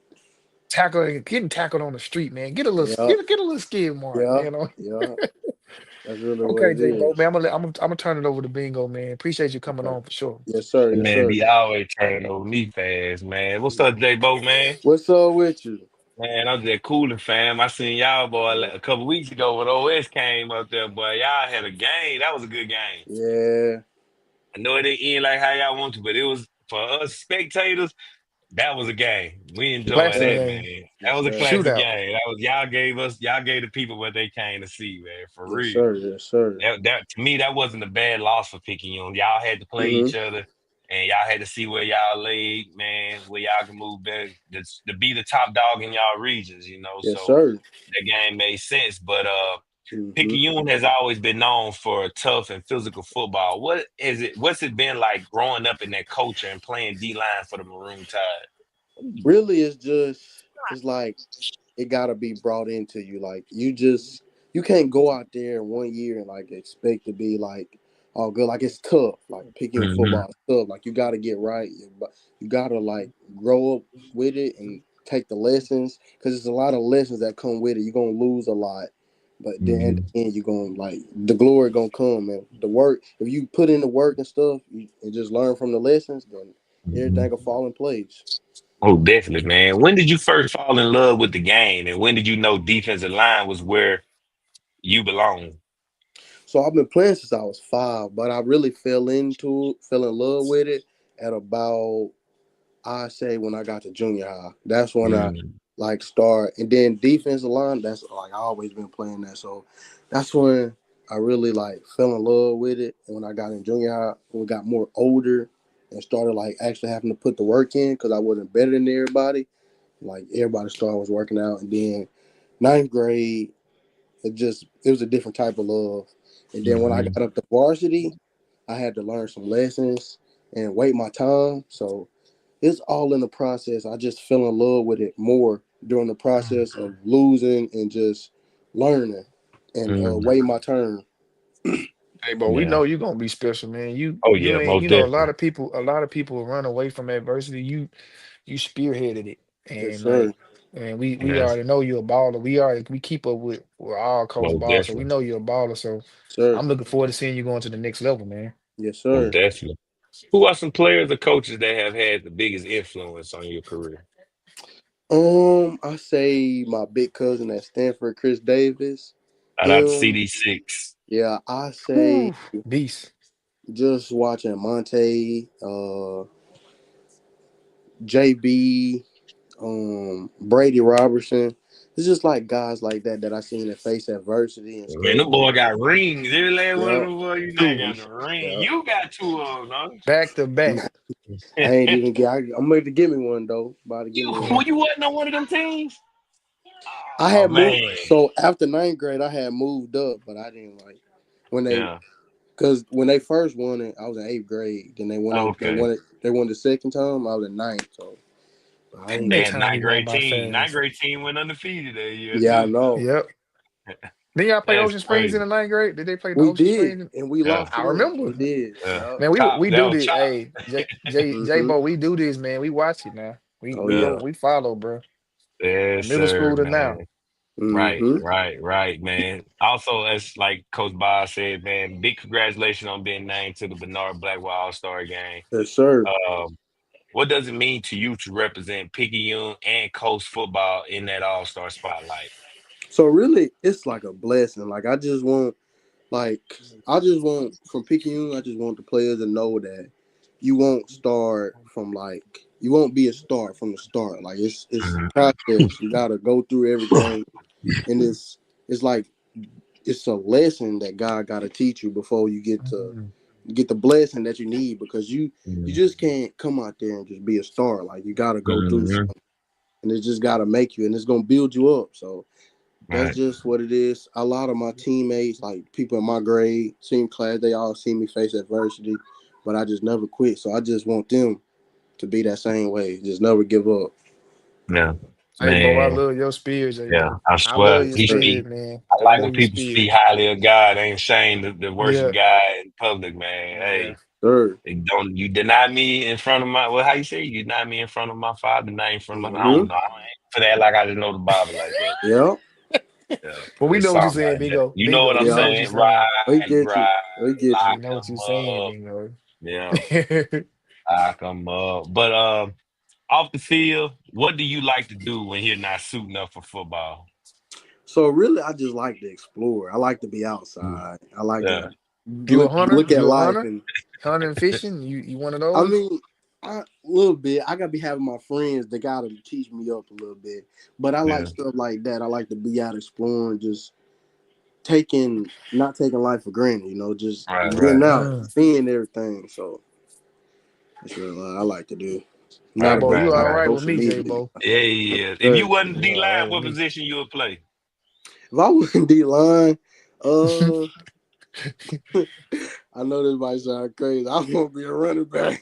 getting tackled on the street, man. Get a little Yeah, get a little skid mark, yeah, man. yeah. That's really what Okay, it J Bo, is. man. I'm gonna turn it over to Bingo, man. Appreciate you coming Okay. on for sure. Yes, sir. That Yes, man sir. be always turning over me fast, man. What's up, J Bo, man? What's up with you? Man, I'm just cooling, fam. I seen y'all, boy, like, a couple weeks ago when OS came up there, boy. Y'all had a game. That was a good game. Yeah. I know it didn't end like how y'all want to, but it was for us spectators. That was a game. We Yes, enjoyed Classic that, sir. man. game, That Yes, was a sir. classic shootout. game. That was y'all gave the people what they came to see, man. For Yes, real. sir. Yes, sir. That to me, that wasn't a bad loss for Picayune. Y'all had to play Mm-hmm. each other, and y'all had to see where y'all laid, man, where y'all can move better to be the top dog in y'all regions, you know. Yes, So sir. that game made sense. But Mm-hmm. Picayune has always been known for tough and physical football. What is it? What's it been like growing up in that culture and playing D line for the Maroon Tide? Really, it's like it gotta be brought into you. Like you can't go out there in 1 year and like expect to be like all good. Like it's tough. Like picking Hmm. football is tough. Like you gotta get right, but you gotta like grow up with it and take the lessons because there's a lot of lessons that come with it. You're gonna lose a lot, But then at Mhm. the end, you're going like the glory gonna come, man. The work, if you put in the work and stuff, and just learn from the lessons, then everything Mhm. will fall in place. Oh, definitely, man. When did you first fall in love with the game, and when did you know defensive line was where you belong? So I've been playing since I was 5, but I really fell in love with it at about, I say, when I got to junior high. That's when I Mm. like start, and then defensive line. That's like I always been playing that, so that's when I really like fell in love with it. And when I got in junior high, when we got more older and started like actually having to put the work in because I wasn't better than everybody. Like everybody started was working out, and then ninth grade, it was a different type of love. And then when I Mhm. got up to varsity, I had to learn some lessons and wait my time. So it's all in the process. I just fell in love with it more during the process of losing and just learning and Mm. waiting my turn. Hey, bro, we Yeah. know you gonna be special, man. You Oh you yeah, ain't most you know definitely. a lot of people run away from adversity. You spearheaded it, Yes, and sir. like, and we Yes, already know you're a baller. We keep up with all coach most ball, so we definitely. know you're a baller. So Sir. I'm looking forward to seeing you going to the next level, man. Yes, Most sir. definitely. Who are some players or coaches that have had the biggest influence on your career? I say my big cousin at Stanford, Chris Davis. Shout out to Him, CD6. yeah, I say Whew, beast. just watching Monte, JB, Brady Robertson. It's just like guys like that I seen that face adversity and Man, stuff. the boy got rings. Every last one of Yeah, them boys, you know, two. got the ring. Yeah, You got two of them, Back to back. I ain't even get. I'm ready to give me one though. About to give you me one. who you wasn't on one of them teams? I Oh had moved. man. So after ninth grade, I had moved up, but I didn't like when they Yeah. because when they first won it, I was in eighth grade. Then Okay. they won the second time. I was in ninth. So I Man, ain't that know. Man, time be ninth going grade by team. Ninth fast. grade team went undefeated that year Yeah, I too. know. Yep. Then y'all play That's Ocean Springs in crazy. the ninth grade? Did they play the We Ocean did, Springs? and we Yeah. lost to I them. remember. We did. Yeah. Yeah. Man, Chop. we That do was this. chop. Hey, J Hmm. Bo, we do this, man. We watch it now. We Yeah. go, we follow, bro. From Yes, middle sir, school to now. man. Right, Hmm. right, man. Also, as like Coach Boz said, man, big congratulations on being named to the Bernard Blackwell All-Star game. Yes, sir. Um, what does it mean to you to represent Picayune and coach football in that All-Star spotlight? So really, it's like a blessing. Like I just want from Picayune. I just want the players to know that you won't start from like you won't be a star from the start. Like it's Mhm. process. You gotta go through everything, and it's like it's a lesson that God gotta teach you before you Mhm. get the blessing that you need because you Mhm. just can't come out there and just be a star. Like you gotta go through Mhm. something, and it's just gotta make you, and it's gonna build you up. So that's Right. just what it is. A lot of my teammates, like people in my grade, same class, they all see me face adversity, but I just never quit. So I just want them to be that same way. Just never give up. Yeah, Hey, Bo, I man. love your spirit, J Yeah, Bo. I I love swear your he Sure. spirit, speak. man. I I like love when your people spirit. speak highly of God. Ain't ashamed to worship Yeah, God in public, man. yeah. Hey, Sure. don't you deny me in front of my, well, how you say, you deny me in front of my father, not in front of my, I Mm-hmm. don't know. I ain't for that like I just know the Bible like that. Yeah. Yeah, But we it's know what you're something saying, like that. Bingo. You know what Bingo, I'm we know Yeah. what you're saying? saying. We Right, get you. right. We get We you. Lock know what 'em you're saying, up. Bingo. Yeah, lock 'em up. But off the field, what do you like to do when you're not suiting up for football? So really, I just like to explore. I like to be Mm. outside. I like Yeah. to You a hunter? look at You a life, hunter? and Hunting and fishing? You one of I those? mean, a little bit. I gotta be having my friends that gotta teach me up a little bit. But I like Yeah. stuff like that. I like to be out exploring, just not taking life for granted. Just Right, getting right. out, Mm. seeing everything. So that's what I like to do. Hey, Not Right, Bo, about right, you all right. right with social me, J media. Bo? Yeah, yeah. If you Sure. wasn't You D all right line, with what me? position you would play? If I was in D line, uh, I know this might sound crazy. I want to be a running back.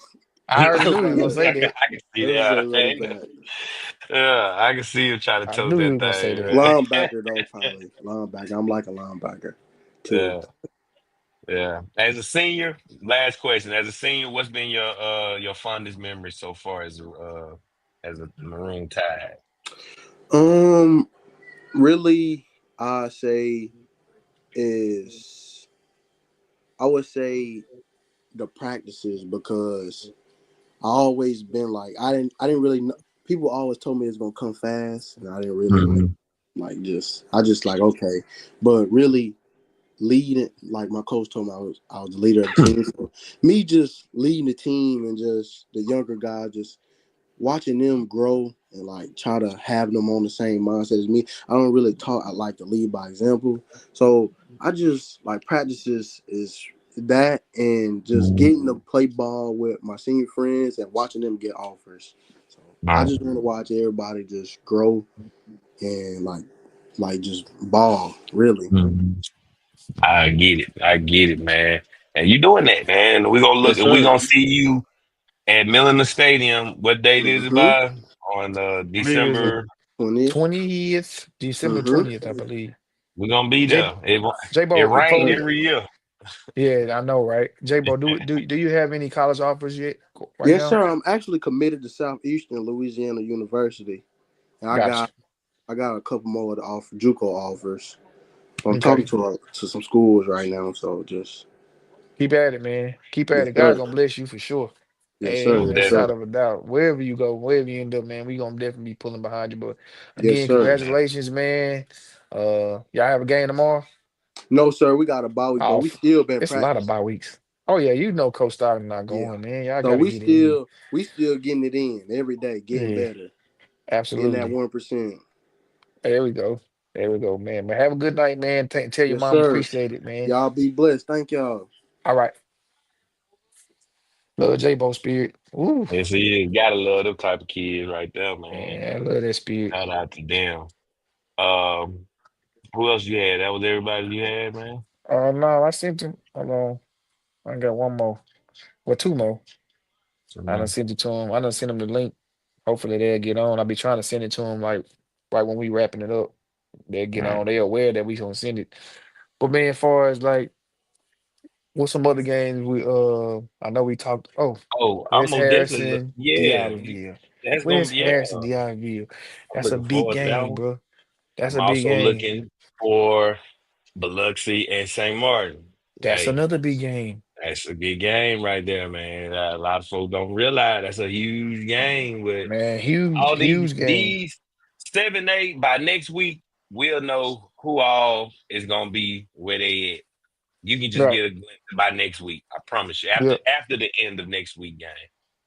I I already I knew you might was gonna say, say that. can see let's say that. running Man. back. Yeah, I can see you trying to I tote knew you that was gonna say thing, that. man. Linebacker though, probably linebacker. I'm like a linebacker too. Yeah, yeah. As a senior, last question. As a senior, what's been your fondest memory so far as a Maroon Tide? Um, really, I say. is I would say the practices because I always been like I didn't really know. People always told me it's gonna come fast, and I didn't really Mhm. like just I just like okay, but really leading like my coach told me I was the leader of the team. So me just leading the team and just the younger guys just watching them grow and like try to have them on the same mindset as me. I don't really talk. I like to lead by example. So I just like practices is that and just Mhm. getting to play ball with my senior friends and watching them get offers. So I Right. just want to watch everybody just grow and like just ball really. Mhm. I get it. I get it, man. And you doing that, man. We gonna look Yes, and we sir. gonna see you at Milliner Stadium. What date is it Mm-hmm. by? On I believe it's the December. 20th. 20th, December Mm-hmm. 20th, I believe. We're gonna be J there. It J-Bo, rained before every year. yeah, I know, right? J-Bo, do you have any college offers yet right Yes, now? sir. I'm actually committed to Southeastern Louisiana University, and I Gotcha. got I got a couple more of the JUCO offers. So I'm talking Okay. to some schools right now. So just Keep at it, man. Keep at yes, it. God sir. gonna bless you for sure. Yes, sir. Ain't Most a Yes, shot sir. definitely. of a doubt. Wherever you go, wherever you end up, man, we gonna definitely be pulling behind you. But Yes, again, sir. Most definitely. congratulations, man. Y'all have a game tomorrow. No, sir. We got a bye week, but Oh, we still been it's a lot of practicing. bye weeks. Oh yeah, you know Coach Stockton not Yeah. going, man. Y'all So gotta we get it in. still getting it in every day, getting Yeah, better, getting that absolutely. 1%. There we go. There we go, man. But have a good night, man. Tell your Yes, mom sir. appreciate it, man. Y'all be blessed. Thank y'all. All right. Love J-Bo spirit. Ooh, And so you gotta love them type of kids right there, man. man, I love that spirit. Shout out to them. Um, who else you had? That was everybody you had, man. No, I sent him. Hold on. I got one more. Well, two more. I done So, sent it to him. I done sent him the link. Hopefully they'll get on. I'll be trying to send it to him like right when we wrapping it up. They'll get right. on. They aware that we gonna send it. But man, as far as like what's some other games I know we talked Oh, I'm West most definitely Harrison, yeah. D'Iberville. That's gonna West be yeah. Harrison, D'Iberville. I'm That's a looking big forward to that game, one. bro. That's I'm a big also game. looking for Biloxi and St. Martin. That's Hey, another big game. that's a good game right there, man. A lot of folks don't realize that's a huge game with Man, huge, all these huge game. these 7, 8 by next week. We'll know who all is gonna be where they at. You can just Right. get a glimpse by next week. I promise you. Yeah. After the end of next week game,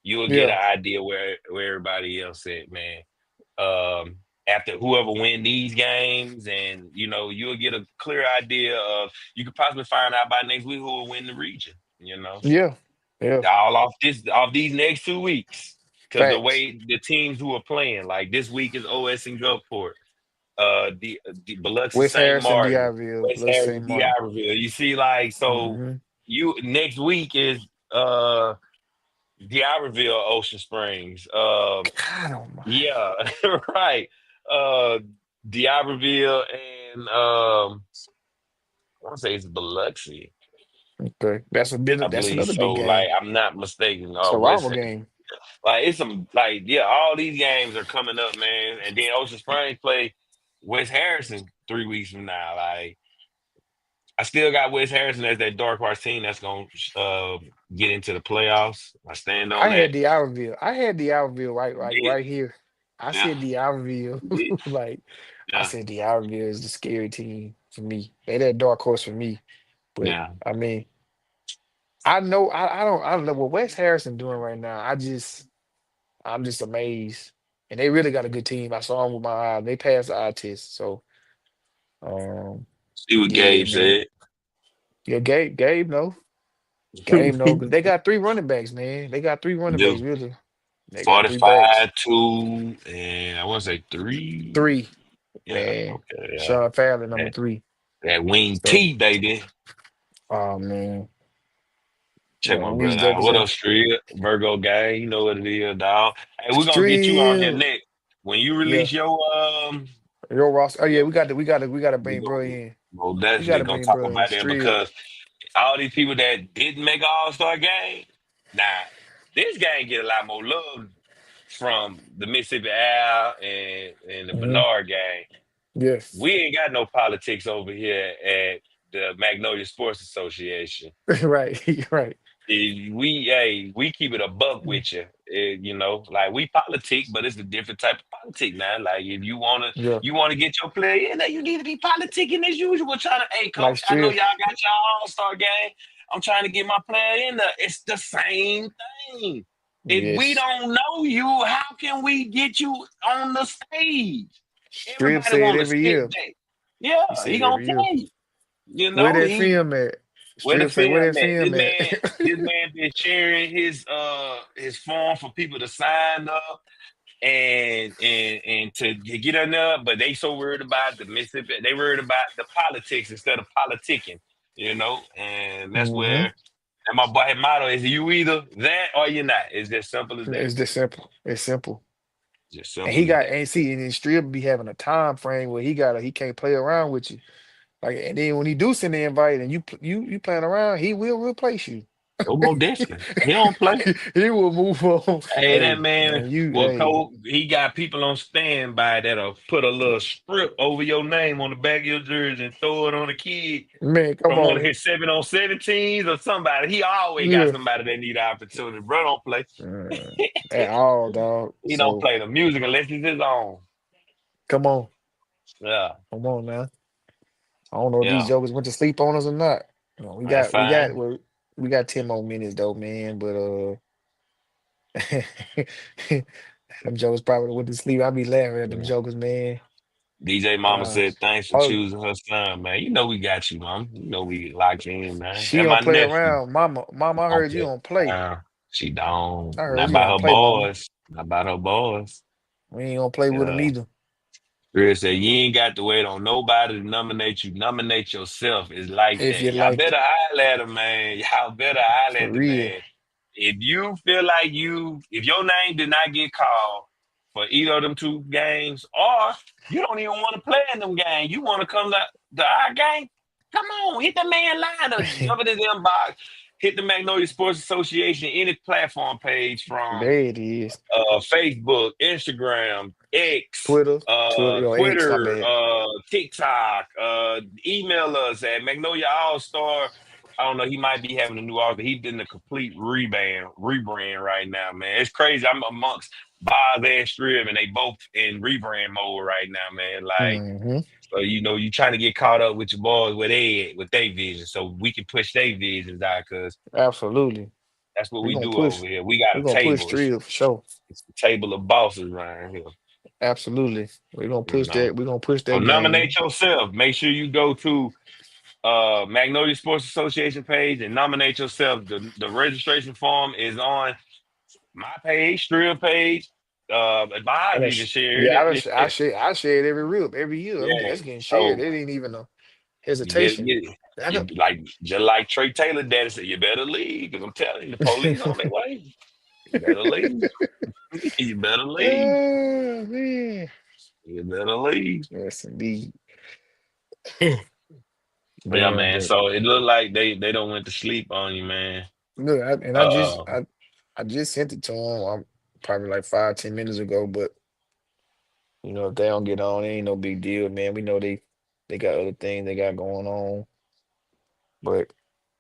you'll get Yeah. an idea where everybody else at, man. After whoever win these games, and you'll get a clear idea of you could possibly find out by next week who will win the region. Yeah. Yeah. All off these next 2 weeks, because the Facts. way the teams who are playing, like this week is OS and Gulfport, the Biloxi West St. Harrison, Martin, D'Iberville, West Biloxi Harrison, St. Martin. D'Iberville. You see, like so, Hmm. you next week is uh D'Iberville, Ocean Springs. God almighty. Yeah, right. Uh, D'Iberville and I want to say it's Biloxi, Okay. That's a bit I that's believe another big so. Like game. I'm not mistaken. It's a West rival game. like it's some like yeah, all these games are coming up, man. And then Ocean Springs play West Harrison 3 weeks from now. Like I still got West Harrison as that dark horse team that's gonna get into the playoffs. I stand on I that. had D'Iberville. I had D'Iberville Did right here. I yeah, said D'Iberville. did Like I yeah, said D'Iberville is the scary team for me. They that dark horse for me. But yeah. I mean, I don't know what West Harrison doing right now. I'm just amazed. And they really got a good team. I saw them with my eye. They passed the eye test. So um See what yeah, Gabe man. said. Yeah, Gabe, no. Gabe, no. 'Cause they got three running backs, man. They got three running backs, Do really. They got three backs. 45, 2, and I want to say 3. Three, Yeah, man. okay, yeah. Sean Fallon, number That, three. that wing So, T, baby. oh man. Check Yeah, my we brother out. What definitely up, Street? Virgo gang, you know what it is, dog. Hey, we're gonna get you on here Street. next. When you Yeah. release your Your Ross. Oh yeah, your, we gotta we bring bro gonna in. well, We definitely gotta gonna bring talk bro in. about them Street. because all these people that didn't make an all-star game, now this game get a lot more love from the Mississippi Al and the Hmm. Bernard gang. Yes. We ain't got no politics over here the Magnolia Sports Association. Right, right. We keep it a buck with you. You know, like we politic, but it's a different type of politic now. Like if Yeah, you wanna get your player in there, you need to be politicking as usual. Trying to, hey like coach, I know Strill. y'all got y'all all-star game. I'm trying to get my player in there. It's the same thing. If we Yes, don't know you, how can we get you on the stage? Strill Everybody say it want to every sit year. back. Yeah, He say he it gonna every year. play. You Where know, that he film at? where the Strill say, where film that at? film at? This man been sharing his form for people to sign up and to get in there, but they so worried about the Mississippi, they worried about the politics instead of politicking, you know, and that's Hmm. where and my boy motto is you either that or you're not. It's just simple as that. It's just simple. It's simple. Just And simple he as got that. and see, and then Strill be having a time frame where he can't play around with you. Like, and then when he do send the invite and you playing around, he will replace you. Oh, more definitely. He don't play. He will move on. Hey, that Hey, man, man, you well, hey, Cole, he got people on standby that'll put a little strip over your name on the back of your jersey and throw it on a kid man, come from one of on. his 7-on-17s or somebody. He always got Yeah. somebody that need an opportunity. Bro don't play. At all, dog. He don't So play the music unless it's his own. come on. Yeah, Come on now. I don't know if these yeah, jokers went to sleep on us or not. You know, that's fine. we got 10 more minutes though, man. But them jokers probably went to sleep. I be laughing at them Yeah. jokers, man. DJ Mama Uh said, thanks for oh, choosing her son, man. You know we got you, mom. You know we locked you in, man. she And my don't play nephew. around. Mama, I Don't heard you play don't play. around. She don't. I heard Not you by don't her play, mama. boys. Not by her boys. We ain't gonna play with them Yeah. either. Chris said, you ain't got to wait on nobody to nominate you. Nominate yourself. It's like If that. you Y'all like better it. holler at him, man. Y'all better holler For at the real. man. If you feel like if your name did not get called for either of them two games, or you don't even want to play in them games, you want to come to our game, come on, hit the man line or jump in his inbox, hit the Magnolia Sports Association, any platform page from There it is. Facebook, Instagram, X, Twitter, or X, my Twitter, bad. TikTok, email us at Magnolia All Star. I don't know. He might be having a new author. He's in a complete rebrand right now, man. It's crazy. I'm amongst Boz and Strib, and they both in rebrand mode right now, man. Like, Hmm. so you know, you trying to get caught up with your boys where they at, with their vision, so we can push their visions out, because Absolutely. that's what We're we gonna do push. over here. We got We're a gonna push table. Trill for sure. It's a table of bosses around here. Absolutely. We're gonna You push know. that. We're gonna push So that nominate game. yourself. Make sure you go to Magnolia Sports Association page and nominate yourself. The registration form is on my page, Strill page. And I've even it's, shared yeah, it. I share it every reel, every year. Yeah. That's getting shared. So It ain't even a you better hesitation. get it. I know. Like just like Trey Taylor daddy said, you better leave. Because I'm telling you, the police on their way. You better leave. You better leave. Oh man. You better leave. Yes indeed. Yeah, Man, man. but So it looked like they don't went to sleep on you, man. look, Uh I just sent it to him. Probably like 5, 10 minutes ago. But if they don't get on, it ain't no big deal, man. We know they got other things they got going on. But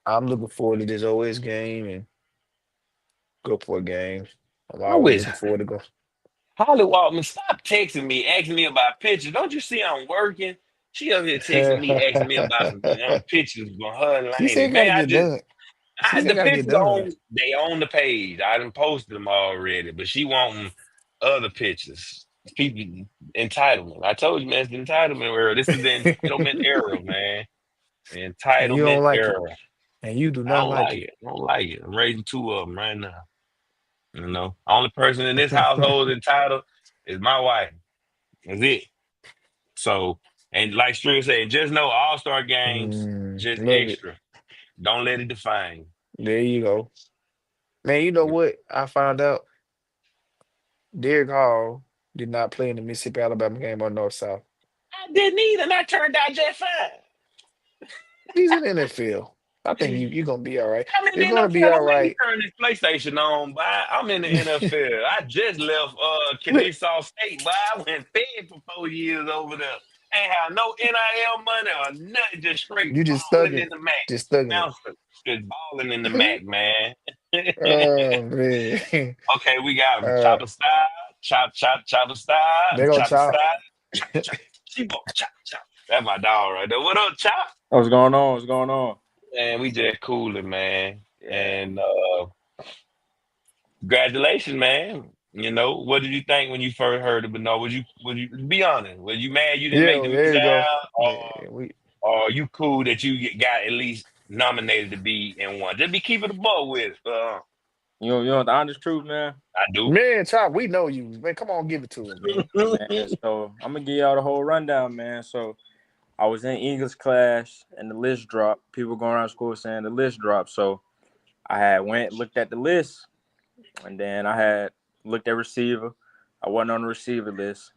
I'm looking forward to this OS game and go for a game. I'm always always looking forward to go. Holly Waltman, stop texting me, asking me about pictures. Don't you see I'm working? She up here texting me, asking me about some pictures from her and She said Laney. it gotta Man, get done. She said it the gotta get pictures done. they own the page. I done posted them already, but she wanting other pictures. People entitlement. I told you, man, it's the entitlement era. This is the entitlement era, man. The And you entitlement don't like it. era. And you do I not don't like like it. it. I don't like it. I'm raising two of them right now. You know, only person in this household entitled is my wife. That's it. So, and like Strill said, just know all-star games, just Love it. extra. Don't let it define you. There you go. Man, you know what? I found out Derek Hall did not play in the Mississippi Alabama game on North South. I didn't either, and I turned out just fine. He's in the NFL. I think you're gonna be all right. I'm in the You're gonna be NFL. all Don't make me right. turn this PlayStation on, boy. I'm in the NFL. I just left Look, Kennesaw State, but I went fed for 4 years over there. ain't have no NIL money or nothing, just straight You just balling thugging, in the Mac. just thugging it. Bouncer, just balling in the Mac, man. Oh man. Okay, we got him. Uh, Chopper style, chopper style, they gonna chopper chop. style, chop, chop, chop, chop. That's my dog right there. What up, Chop? What's going on? What's going on? Man, we just cooling, man. Yeah. And congratulations, man. You know, what did you think when you first heard it? But no, would you be honest? Were you mad you didn't Yeah, make the well, We there you go. Sound, Man, we or are you cool that you got at least nominated to be in one? Just be keeping the ball with it. You know the honest truth, man. I do. man, chop. We know you, man. Come on, give it to us, man. Man, so I'm gonna give y'all the whole rundown, man. So I was in English class and the list dropped. People going around school saying the list dropped. So I had went looked at the list, and then I had looked at receiver. I wasn't on the receiver list.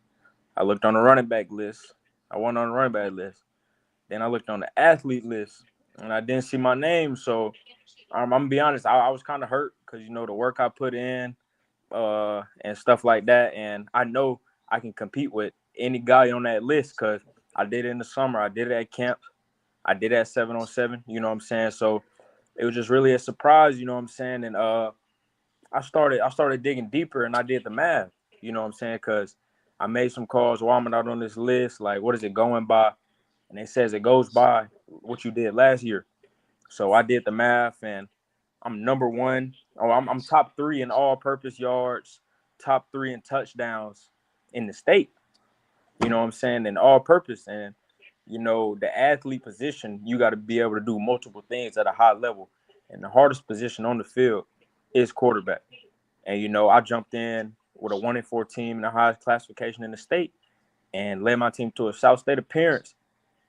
I looked on the running back list. I wasn't on the running back list. Then I looked on the athlete list, and I didn't see my name. So I'm gonna be honest, I was kind of hurt because the work I put in, and stuff like that, and I know I can compete with any guy on that list because I did it in the summer, I did it at camp, I did it at 7-on-7. You know what I'm saying? So it was just really a surprise. You know what I'm saying? And I started digging deeper, and I did the math. You know what I'm saying? Because I made some calls while I'm out on this list. Like, what is it going by? And it says it goes by what you did last year. So I did the math, and I'm number one. Oh, I'm top three in all-purpose yards, top three in touchdowns in the state. You know what I'm saying? In all-purpose, and the athlete position, you got to be able to do multiple things at a high level, and the hardest position on the field is quarterback. And I jumped in with a 1-4 team in the highest classification in the state, and led my team to a South State appearance.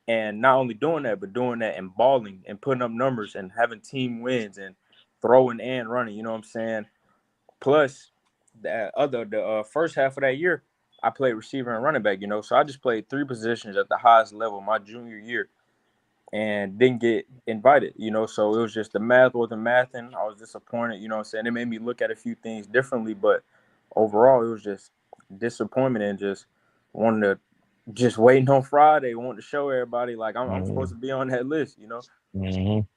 And not only doing that, but doing that and balling and putting up numbers and having team wins and throwing and running. You know what I'm saying? Plus, the first half of that year, I played receiver and running back. So I just played three positions at the highest level my junior year and didn't get invited. So it was just the math wasn't mathing. I was disappointed. You know what I'm saying? It made me look at a few things differently, but overall, it was just disappointment and just wanting to just waiting on Friday, wanting to show everybody like I'm supposed Mhm. to be on that list. Mhm.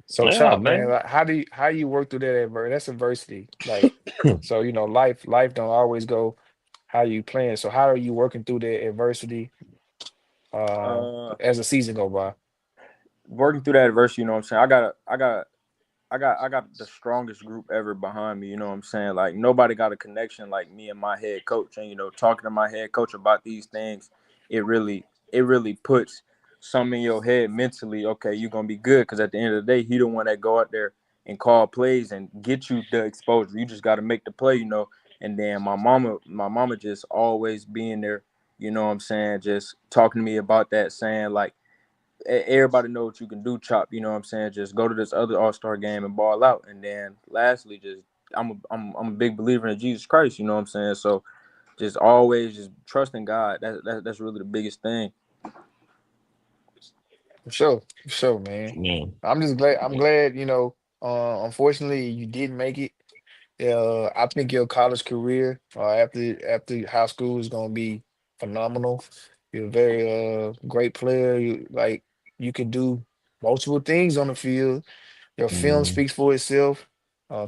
So Yeah, chop, man. man. Like, how you work through that that's adversity. Like, so life don't always go how you plan. So how are you working through that adversity uh Uh, as the season go by? Working through that adversity, I'm saying I got the strongest group ever behind me. You know what I'm saying? Like nobody got a connection like me and my head coach. And talking to my head coach about these things, it really puts something in your head mentally. Okay, you're gonna be good because at the end of the day, he the one that go out there and call plays and get you the exposure. You just got to make the play. And then my mama just always being there. You know what I'm saying? Just talking to me about that, saying like everybody know what you can do, Chop. You know what I'm saying? Just go to this other All-Star game and ball out. And then lastly, just I'm a big believer in Jesus Christ. You know what I'm saying? So just always just trusting God. That's really the biggest thing. For sure, man. Yeah. I'm glad, unfortunately you didn't make it. I think your college career after high school is gonna be phenomenal. You're a very great player. You can do multiple things on the field. Your film Mhm. speaks for itself.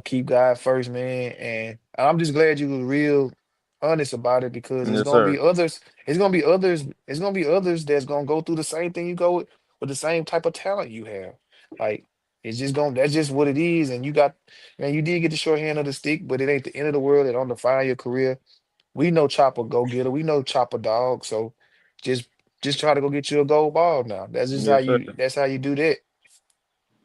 Keep God first, man. And I'm just glad you were real honest about it because it's Yes, gonna be sir. others. It's gonna be others. It's gonna be others that's gonna go through the same thing you go with the same type of talent you have. Like it's just gonna. That's just what it is. And man, you did get the short hand of the stick, but it ain't the end of the world. It don't define your career. We know Chopper go getter. We know Chopper dog. So just just try to go get you a gold ball now. That's just how Yes, sir. you. That's how you do that.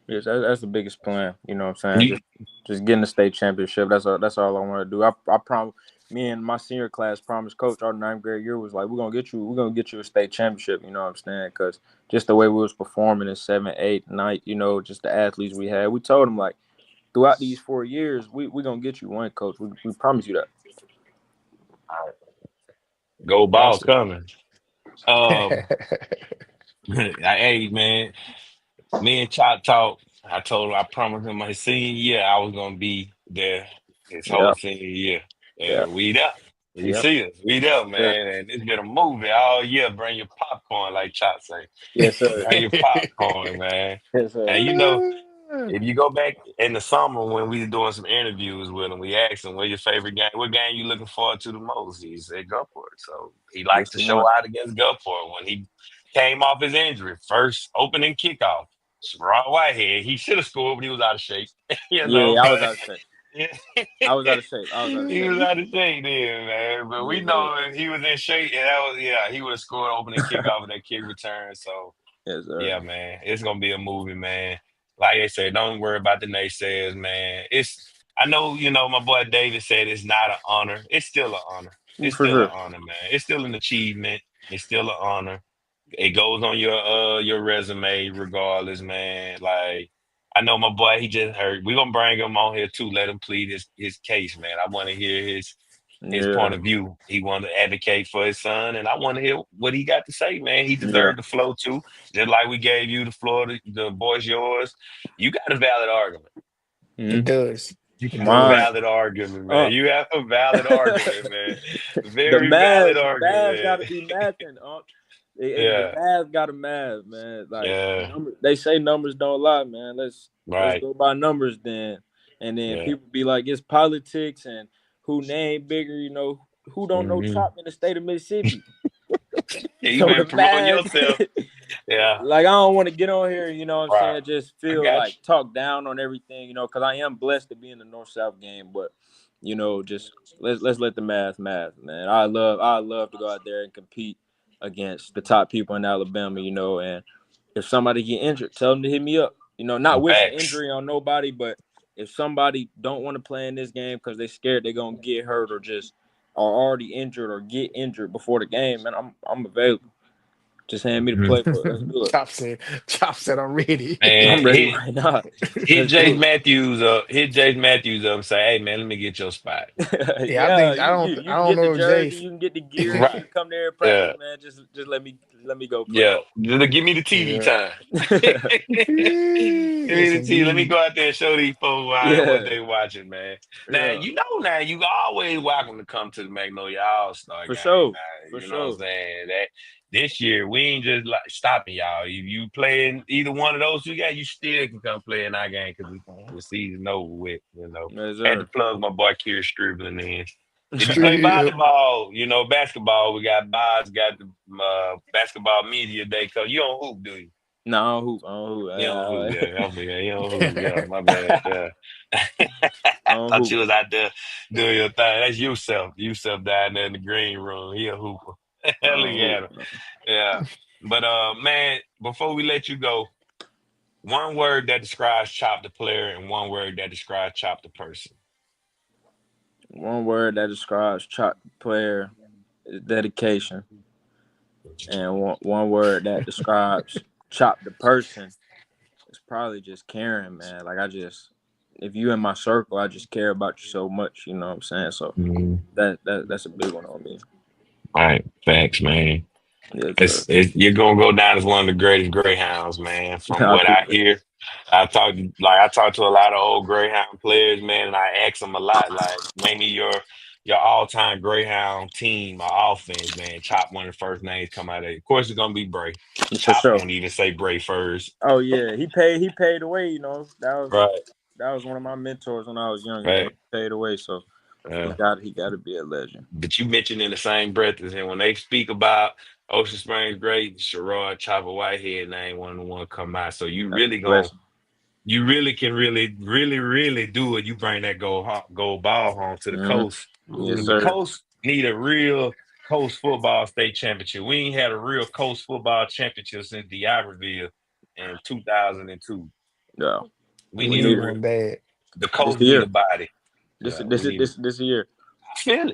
Yes, that's the biggest plan. You know what I'm saying? You Just getting the state championship. That's all I want to do. I promise. Me and my senior class promised coach our ninth grade year was like we're gonna get you a state championship. You know what I'm saying? Because just the way we was performing in 7, 8, 9, just the athletes we had. We told them like throughout these 4 years, we gonna get you one, coach. We promise you that. go ball Absolutely. coming. Um, hey man, me and Chop talk. I told him I promised him my senior year I was gonna be there his whole Yeah, senior year, yeah. and we there. You Yep. see us. We there, Sir. man. And it's been a movie all year. Bring your popcorn, like Chop say. Yes, sir. Bring your popcorn, man. Yes, sir. And if you go back in the summer when we were doing some interviews with him, we asked him, "What your favorite game? What game you looking forward to the most?" He said Gulfport. So he likes That's to the show one. out against Gulfport when he came off his injury. First opening kickoff. Ron Whitehead. He should have scored, but he was out of shape. Yeah, I was But out of shape. yeah. I was out of shape. I was out of He shape. was out of shape then, man. But we Yes, sir. know if he was in shape, and he would have scored opening kickoff with that kick return. So Yes, sir. yeah, man, it's gonna be a movie, man. Like I said, don't worry about the naysayers, man. I know, my boy David said it's not an honor. It's still an honor. It's For still an sure. honor, man. It's still an achievement. It's still an honor. It goes on your resume regardless, man. Like I know my boy, he just hurt. We're gonna bring him on here too, let him plead his case, man. I wanna hear his Yeah. point of view. He wanted to advocate for his son, and I want to hear what he got to say, man. He Yeah. deserved the flow too, just like we gave you the floor. The voice yours. You got a valid argument. He does. You He got a Mine. does. valid argument, man. Uh, You have a valid argument, man. the Very valid Mavs, the Mavs got argument. to be mathing. The Yeah, Mavs got to math, man. Like yeah, they say numbers don't lie, man. Let's right. go by numbers then. And then Yeah. people be like, it's politics and who name bigger. Who don't know Hmm. Chop in the state of Mississippi. Yeah, you So better the promote Mavs, yourself. Yeah, like I don't want to get on here, you know what I'm right. saying, just I feel got like talk down on everything, because I am blessed to be in the North South game, but just let's let the math, man. I love to go out there and compete against the top people in Alabama, and if somebody get injured, tell them to hit me up. Not you. wishing Facts. injury on nobody, but if somebody don't want to play in this game because they scared they're gonna get hurt or just are already injured or get injured before the game, man, I'm available. Just hand me the playbook. Let's do it. Chop said, Chop said, I'm ready. Man, I'm ready right now. hit Let's do Jace it. Matthews up. Hit Jace Matthews up and say, "Hey man, let me get your spot." Yeah, I Yeah, think you I can don't get the know jersey, Jace. you can get the gear. You Right. can come there and practice, Yeah. man. Just let me go play. Yeah. Give me the TV Yeah. time. Give me Yes, the TV. Let me indeed. go out there and show these folks what Yeah, they watching, man. Now, yeah, now you always welcome to come to the Magnolia All-Star for game. sure, Now, for you know what I'm sure. saying? That this year we ain't just like stopping y'all. If you playing either one of those you got, you still can come play in our game because the season over with. Yes, Had to sir. plug my boy Kier Stribbling in. If you play Straight up. volleyball, basketball, we got Bazz, got the basketball media day. Cause you don't hoop, do you? No, I don't hoop. I don't hoop. You don't hoop, I, yeah. You don't hoop, yeah. My bad, yeah. I I don't thought hoop. you was out there doing your thing. That's Yusef. Yusef down there in the green room. He a hooper. I Hell, don't hoop. yeah. Yeah. But man, before we let you go, one word that describes Chop the player and one word that describes Chop the person. One word that describes Chop player is dedication, and one word that describes Chop the person is probably just caring, man. Like if you in my circle, I just care about you so much. You know what I'm saying? So Mhm. that's a big one on me. All right. Thanks, man. Yes, sir. You're gonna go down as one of the greatest Greyhounds, man. From I what I appreciate hear, I talked to a lot of old Greyhound players, man, and I ask them a lot, like, name me your all time Greyhound team or offense, man. Chop one of the first names come out of it. Of course, it's gonna be Bray. it. For Chop sure. won't even say Bray first, Oh yeah, he paid away. right? That was one of my mentors when I was young. Right. He paid away, so he Uh, got to be a legend. but you mentioned in the same breath as him when they speak about Ocean Springs great, Sherrod Chopper Whitehead name one of the one come out. So That's a blessing. you really can really do it. You bring that gold ball home to the coast. Yes, 'Cause the sir. coast need a real coast football state championship. We ain't had a real coast football championship since D'Iberville in 2002. Yeah, We We we need a need need it. real one bad. the This coast the need a year. body. This Yeah, this we need it. this year. I feel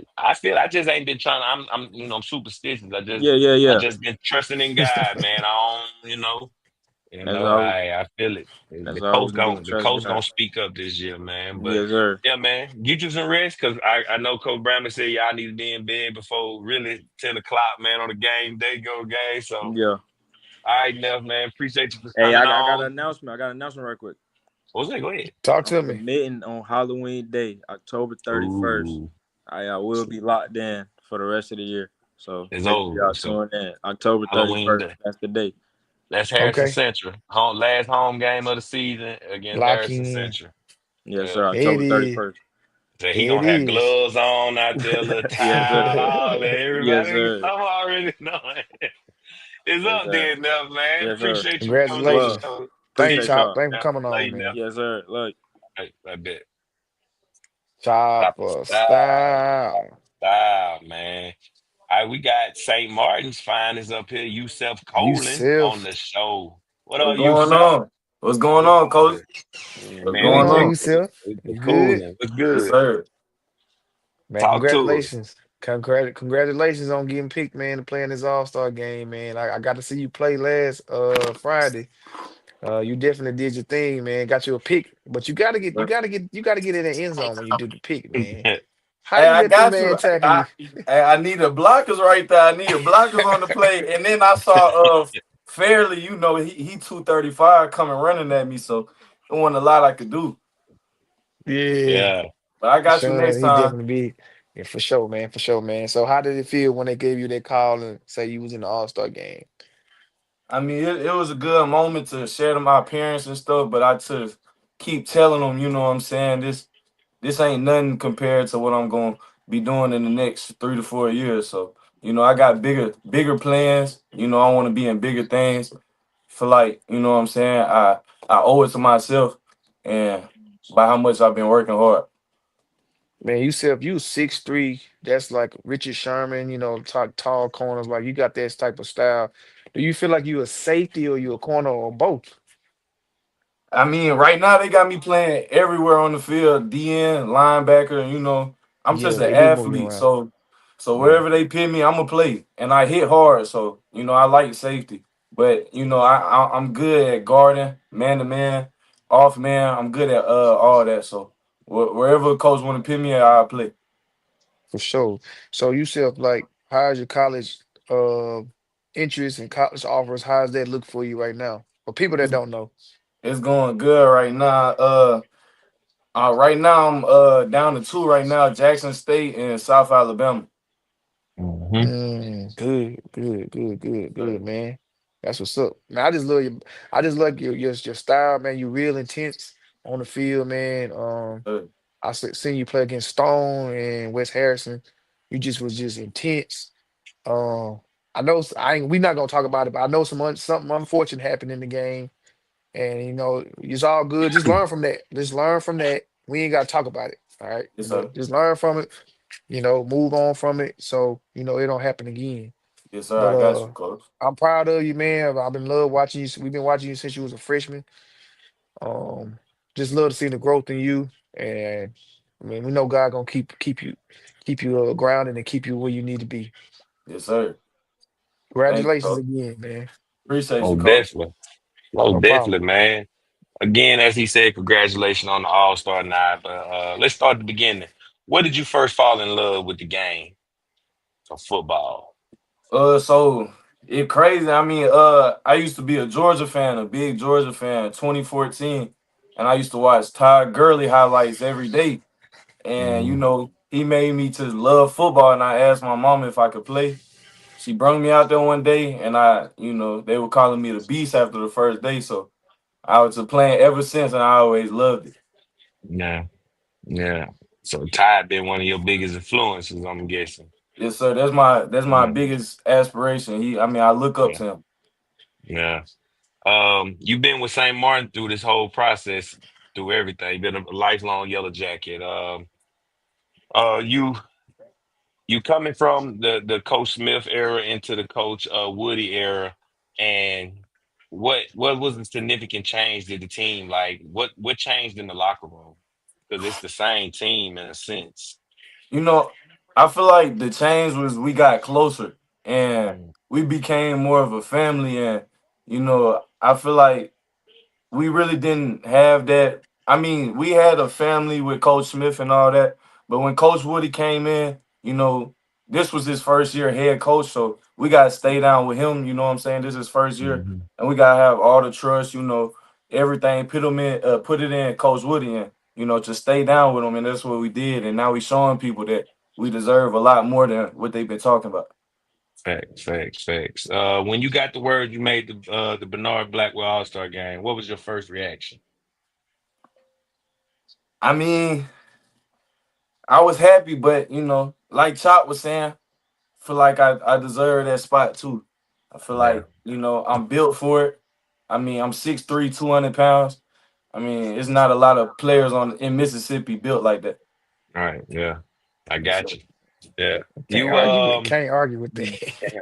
it. I just ain't been trying. I'm superstitious. Yeah, yeah, I yeah. just been trusting in God, man. I don't, That's all. I feel it. That's all we can do. The Trust coast gonna God. speak up this year, man. But Yes, sir. yeah, man, get you some rest because I know Coach Bramlett said y'all need to be in bed before really 10 o'clock, man, on the game day go game. So all Yeah. right, Neff, man, appreciate you for Hey, coming I got an on. announcement. Right quick. What's that? Go ahead. Talk I'm to me. submitting on Halloween Day, October 31st. Ooh, I will be locked in for the rest of the year. So It's make sure over. y'all So tune in. October Halloween 31st. day. That's the day. That's Harrison Okay. Central. Last home game of the season against Lock Harrison in. Central. Yes, Yeah. sir. There it October is. 31st. So he There it gonna have is. gloves on out there, little Yes, sir. towel, and Yes, everybody. sir. I'm already knowing. It's Yes, up sir. there enough, man. Yes, sir. Appreciate you for coming on the Love. Congratulations. show. Thanks, Yeah, Appreciate Chop. y'all. Thanks for yeah. coming Love on, you now. man. Yes, sir. Look. I bet. Chop Stop the for style. Stop style. the style, man. All right, we got St. Martin's finest up here. Yusef You Colin on self. the show. What What's up, going Yusef? on? What's going What's on, coach? good? Yeah, What's What's man, going going on, on? you self? we You good? cooling. What's Yes, good? sir. Man, Talk to us. congratulations. Congratulations on getting picked, man, to play in this All-Star game, man. I got to see you play last Friday. You definitely did your thing, man. Got you a pick, but you gotta get in the end zone when you do the pick, man. How Hey, you I let this got man you. tackle you? I needed blockers right there. I needed blockers on the play, and then I saw Fairley. You know, he 235 coming running at me, so it wasn't a lot I could do. Yeah, Yeah. But I got you Sean, next he time. definitely be. Yeah, for sure, man. For sure, man. So how did it feel when they gave you that call and say you was in the All-Star game? I mean, it was a good moment to share to my parents and stuff, but I to keep telling them, you know what I'm saying, this ain't nothing compared to what I'm going to be doing in the next 3 to 4 years. So, you know, I got bigger plans. You know, I want to be in bigger things. For like, you know what I'm saying, I owe it to myself and by how much I've been working hard. Man, you 6'3", that's like Richard Sherman, tall corners, like you got that type of style. Do you feel like you a safety or you a corner or both? I mean, right now they got me playing everywhere on the field, DN, linebacker. You know, I'm Yeah, just an they do move you athlete, around. so Yeah, wherever they pin me, I'm gonna play, and I hit hard. So you know, I like safety, but you know, I'm good at guarding, man to man, off man. I'm good at all that. So wherever a coach want to pin me, I'll play. for sure. So you self like, how's your college uh interest and college offers? How's that look for you right now? For people that It's, don't know. it's going good right now. Right now I'm down to two right now, Jackson State and South Alabama. Hmm. Good, man. That's what's up. Man, I just love your style, man. You real intense on the field, man. Uh, Seen you play against Stone and West Harrison. You just was just intense. Um, I know I ain't we not gonna talk about it, but I know something unfortunate happened in the game, and it's all good. Just learn from that. Just learn from that. We ain't gotta talk about it. All right, yes, sir. just learn from it. Move on from it, so it don't happen again. Yes, sir. But I got you, coach. I'm proud of you, man. I've been love watching you. We've been watching you since you was a freshman. Um, just love to see the growth in you, and I mean, we know God gonna keep you grounded and keep you where you need to be. Yes, sir. Thank you, Congratulations coach. again, man. Appreciate Oh, you, coach. definitely. Oh, No problem. definitely, man. Again, as he said, congratulations on the All Star night. But let's start at the beginning. What did you first fall in love with the game of football? So it crazy. I mean, I used to be a Georgia fan, a big Georgia fan, 2014, and I used to watch Todd Gurley highlights every day. And you Mhm. know, he made me to love football. And I asked my mom if I could play. She brought me out there one day, and they were calling me the Beast after the first day. So I was playing ever since, and I always loved it. Yeah, yeah. So Ty been one of your biggest influences, I'm guessing. Yes, sir. That's my Yeah, biggest aspiration. I look up yeah, to him. yeah. You've been with St. Martin through this whole process, through everything. You've been a lifelong Yellow Jacket. You coming from the Coach Smith era into the Coach Woody era, and what was the significant change to the team? Like what changed in the locker room? Because it's the same team in a sense. You know, I feel like the change was we got closer and Mm. we became more of a family. And I feel like we really didn't have that. I mean, we had a family with Coach Smith and all that, but when Coach Woody came in, this was his first year head coach, so we gotta stay down with him. You know what I'm saying? This is his first year, Mhm. and we gotta have all the trust. Everything. Put it in Coach Woody, and to stay down with him, and that's what we did. And now we showing people that. we deserve a lot more than what they've been talking about. Facts. When you got the word you made the Bernard Blackwell All-Star game, what was your first reaction? I mean, I was happy, but like Chop was saying, I feel like I deserve that spot too. I feel Yeah. like, I'm built for it. I mean, I'm 6'3", 200 pounds. I mean, it's not a lot of players in Mississippi built like that. All right. Yeah. I got So, you. Yeah. Can't You argue with can't argue with mm, that.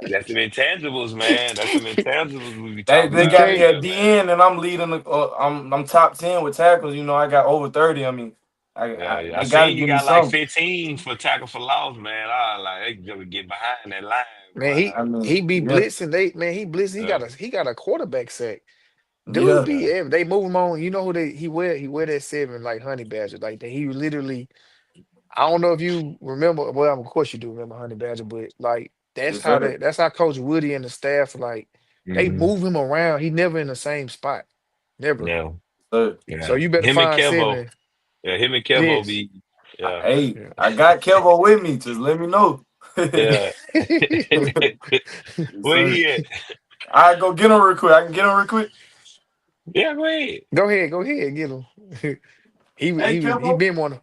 that's some intangibles, man. That's some intangibles we be they talking they You about got me can't. here, at man. DN and I'm leading I'm top 10 with tackles. I got over 30. I mean, Yeah. I they got to seen you give me got like some. 15 for tackle for loss, man. I like they just get behind that line, Man, he I mean, he be yeah, blitzing. He blitzing. boy. He got a quarterback sack. Dude yeah, Yeah. be they move him on. You know who he wear that 7 like Honey Badger like that. He literally. I don't know if you remember. Well, of course you do remember Honey Badger, but like yes, sir. that's how Coach Woody and the staff like they Hmm. move him around. He never in the same spot. Never. Yeah. Sir. So Yeah. you better Him and find Kevo. 7. Yeah, him and Kevo Yes. be yeah. Hey, Yeah. I got Kelvo with me. Just let me know. Yeah. Where Sir, he at? I go get him real quick. I can get him real quick. Yeah, go ahead. Go ahead, get him. Hey, He Kelvo. been want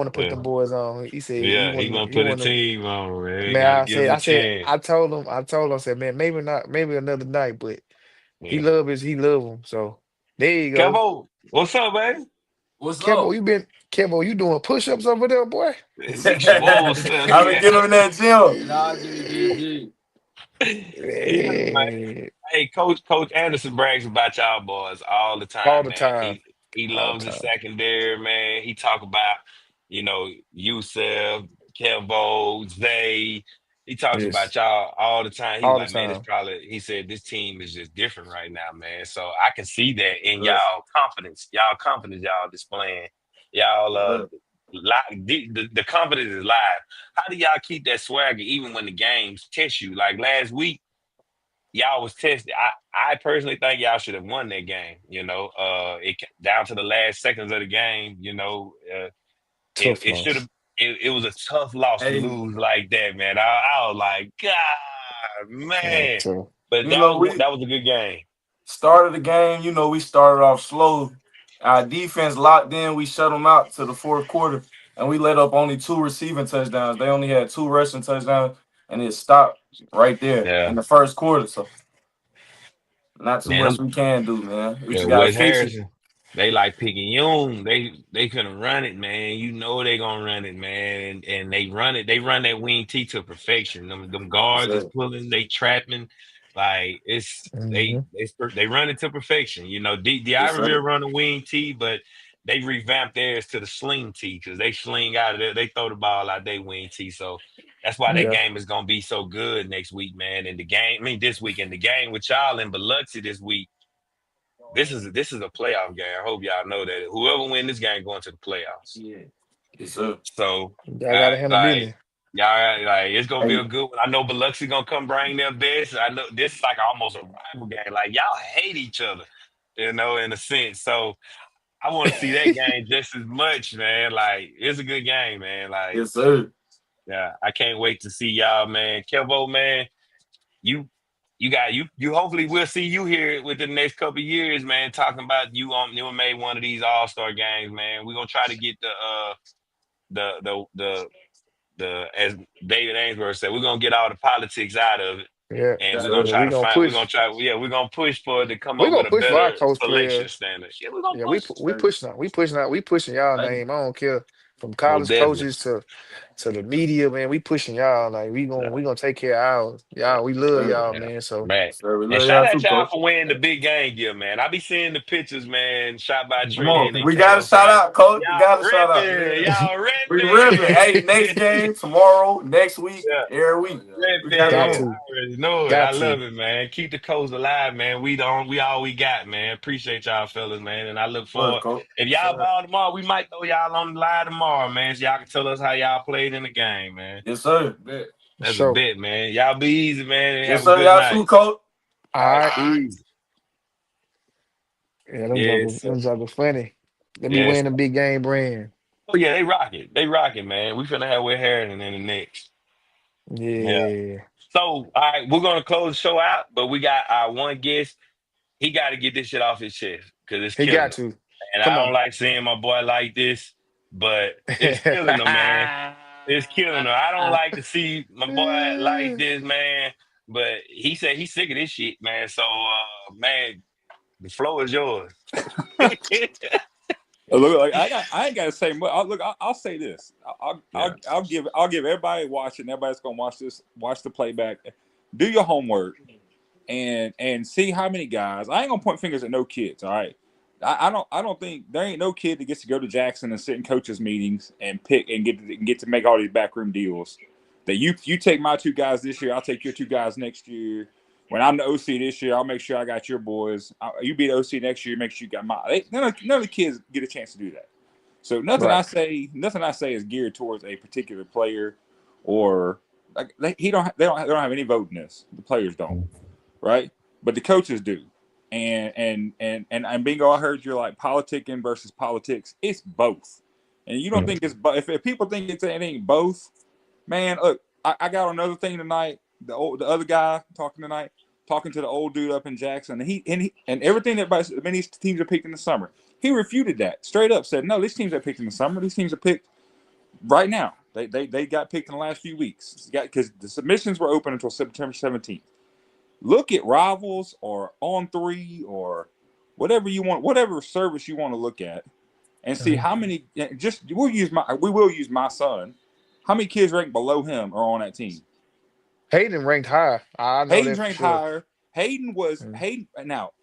to put Yeah. them boys on. He said Yeah, he gonna he put a wanna team on, man. He man. gotta give him a chance. I told him I said man maybe another night, but Yeah. he love him. So there you go. Kevo, what's up, man? What's Kevo, up? You doing push ups over there, boy? Big swole stuff. I been getting him in that gym. Nah, G. Yeah, man. Man, Hey, Coach Anderson brags about y'all boys all the all time, the man. time, He all the loves the time. secondary, man. He talk about, Yusef, Kevo, Zay. He talks about Yes, y'all all the time. He's all the like, man, time. he said this team is just different right now, man. So I can see that in Sir, y'all confidence y'all displaying. Y'all sir. the confidence is live. How do y'all keep that swagger even when the games test you? Like last week y'all was tested. I personally think y'all should have won that game. Down to the last seconds of the game. Tough It should have. loss. It was a tough loss to Hey, lose like that, man. I was like, God, Yeah, man. tough. But we that was a good game. started the game. We started off slow. Our defense locked in. We shut them out to the fourth quarter, and we let up only 2 receiving touchdowns. They only had 2 rushing touchdowns, and it stopped right there in Yeah, the first quarter. So not too man. much we can do, man. We Yeah, just gotta Wes fix it. Harrison. They like picking Young. They couldn't run it, man. You know they gonna run it, man. And they run it. They run that wing T to perfection. Them guards is So, pulling. They trapping. Like it's Hmm. they run it to perfection. The yes, Ivory sir. run a wing T, but they revamped theirs to the sling T because they sling out of there. They throw the ball out they wing T. So that's why that Yeah, game is gonna be so good next week, man. And the game, I mean this week, and the game with y'all in Biloxi this week. This is a playoff game. I hope y'all know that whoever win this game going to the playoffs. Yes, sir. So, y'all got to handle like business. y'all, like it's gonna be Hey, a good one. I know Biloxi gonna come bring their best. I know this is like almost a rival game. Like y'all hate each other, in a sense. So I want to see that game just as much, man. Like it's a good game, man. Like yes, sir. yeah, I can't wait to see y'all, man. Kevo, man, you you hopefully we'll see you here within the next couple of years, man, talking about you made one of these all-star games, man. We're gonna try to get the as David Ainsworth said, we're gonna get all the politics out of it. Yeah, And Yes, we're gonna sir. yeah. try to find we're gonna try yeah, we're gonna push for it to come We up with gonna a push for our better coach selection players. standard. Yeah, we're gonna Yeah, push. Sir. we pushing y'all Hey, name. I don't care from Most college definitely. coaches to the media, man. We pushing y'all. Like Yeah, we gonna take care of ours. yeah, Y'all, we love sir. y'all, yeah. man. So Right. Sir, we And love shout y'all out too, y'all coach. for winning the big game gear, man. I be seeing the pictures, man, shot by Come Trey and on. they We got to camo shout pride. out, coach. We got Y'all to shout out. ripping. Y'all We ripping. Hey, next ripping. game tomorrow, next week, Yeah. every week. We got it got Ripping. on. to, I already know it. I got love to. it, man. Keep the coast alive, man. We all we got, man. Appreciate y'all fellas, man. And I look Word, forward. coach. If Yes, y'all sir. ball tomorrow, we might throw y'all on the line tomorrow, man. So y'all can tell us how y'all played in the game, man. Yes, sir. Bet. That's a So, bet, man. Y'all be easy, man, and Yes, have a sir. good Y'all night. too, coach. all All right, right. peace. Yeah, Yes, sir. them jokers funny. Let me Yes, win the big game brand. Oh yeah, they rock it. They rock it, man. We finna have Will Harrington in the next. Yeah. Yeah, So, all right, we're gonna close the show out, but we got our one guest. He got to get this shit off his chest because it's he killing got him. to. And Come I on. don't like seeing my boy like this, but it's killing him, man. It's killing him. I don't like to see my boy like this, man. But he said he's sick of this shit, man. So, man, the floor is yours. Look, like I ain't gotta say much. I'll say this. Yeah. I'll give everybody watching, everybody that's gonna watch the playback. Do your homework and see how many guys. I ain't gonna point fingers at no kids. All right. I don't think there ain't no kid that gets to go to Jackson and sit in coaches meetings and pick and get to make all these backroom deals. That you take my two guys this year, I'll take your two guys next year. When I'm the OC this year, I'll make sure I got your boys. You be the OC next year, make sure you got my. None of the kids get a chance to do that. So Right. nothing I say is geared towards a particular player, or like they don't have any vote in this. The players don't, right? But the coaches do. And Bingo, I heard you're like politicking versus politics. It's both. And you don't think it's if people think it ain't both, man. Look, I got another thing tonight. The other guy talking tonight, talking to the old dude up in Jackson, and everything that many teams are picked in the summer. He refuted that straight up. Said no, these teams are picked in the summer. These teams are picked right now. They got picked in the last few weeks. Because the submissions were open until September 17th. Look at Rivals or On3 or whatever you want, whatever service you want to look at, and see how many. We will use my son. How many kids ranked below him are on that team? Hayden ranked high. I know Hayden's that for ranked sure. higher. Hayden was Mm.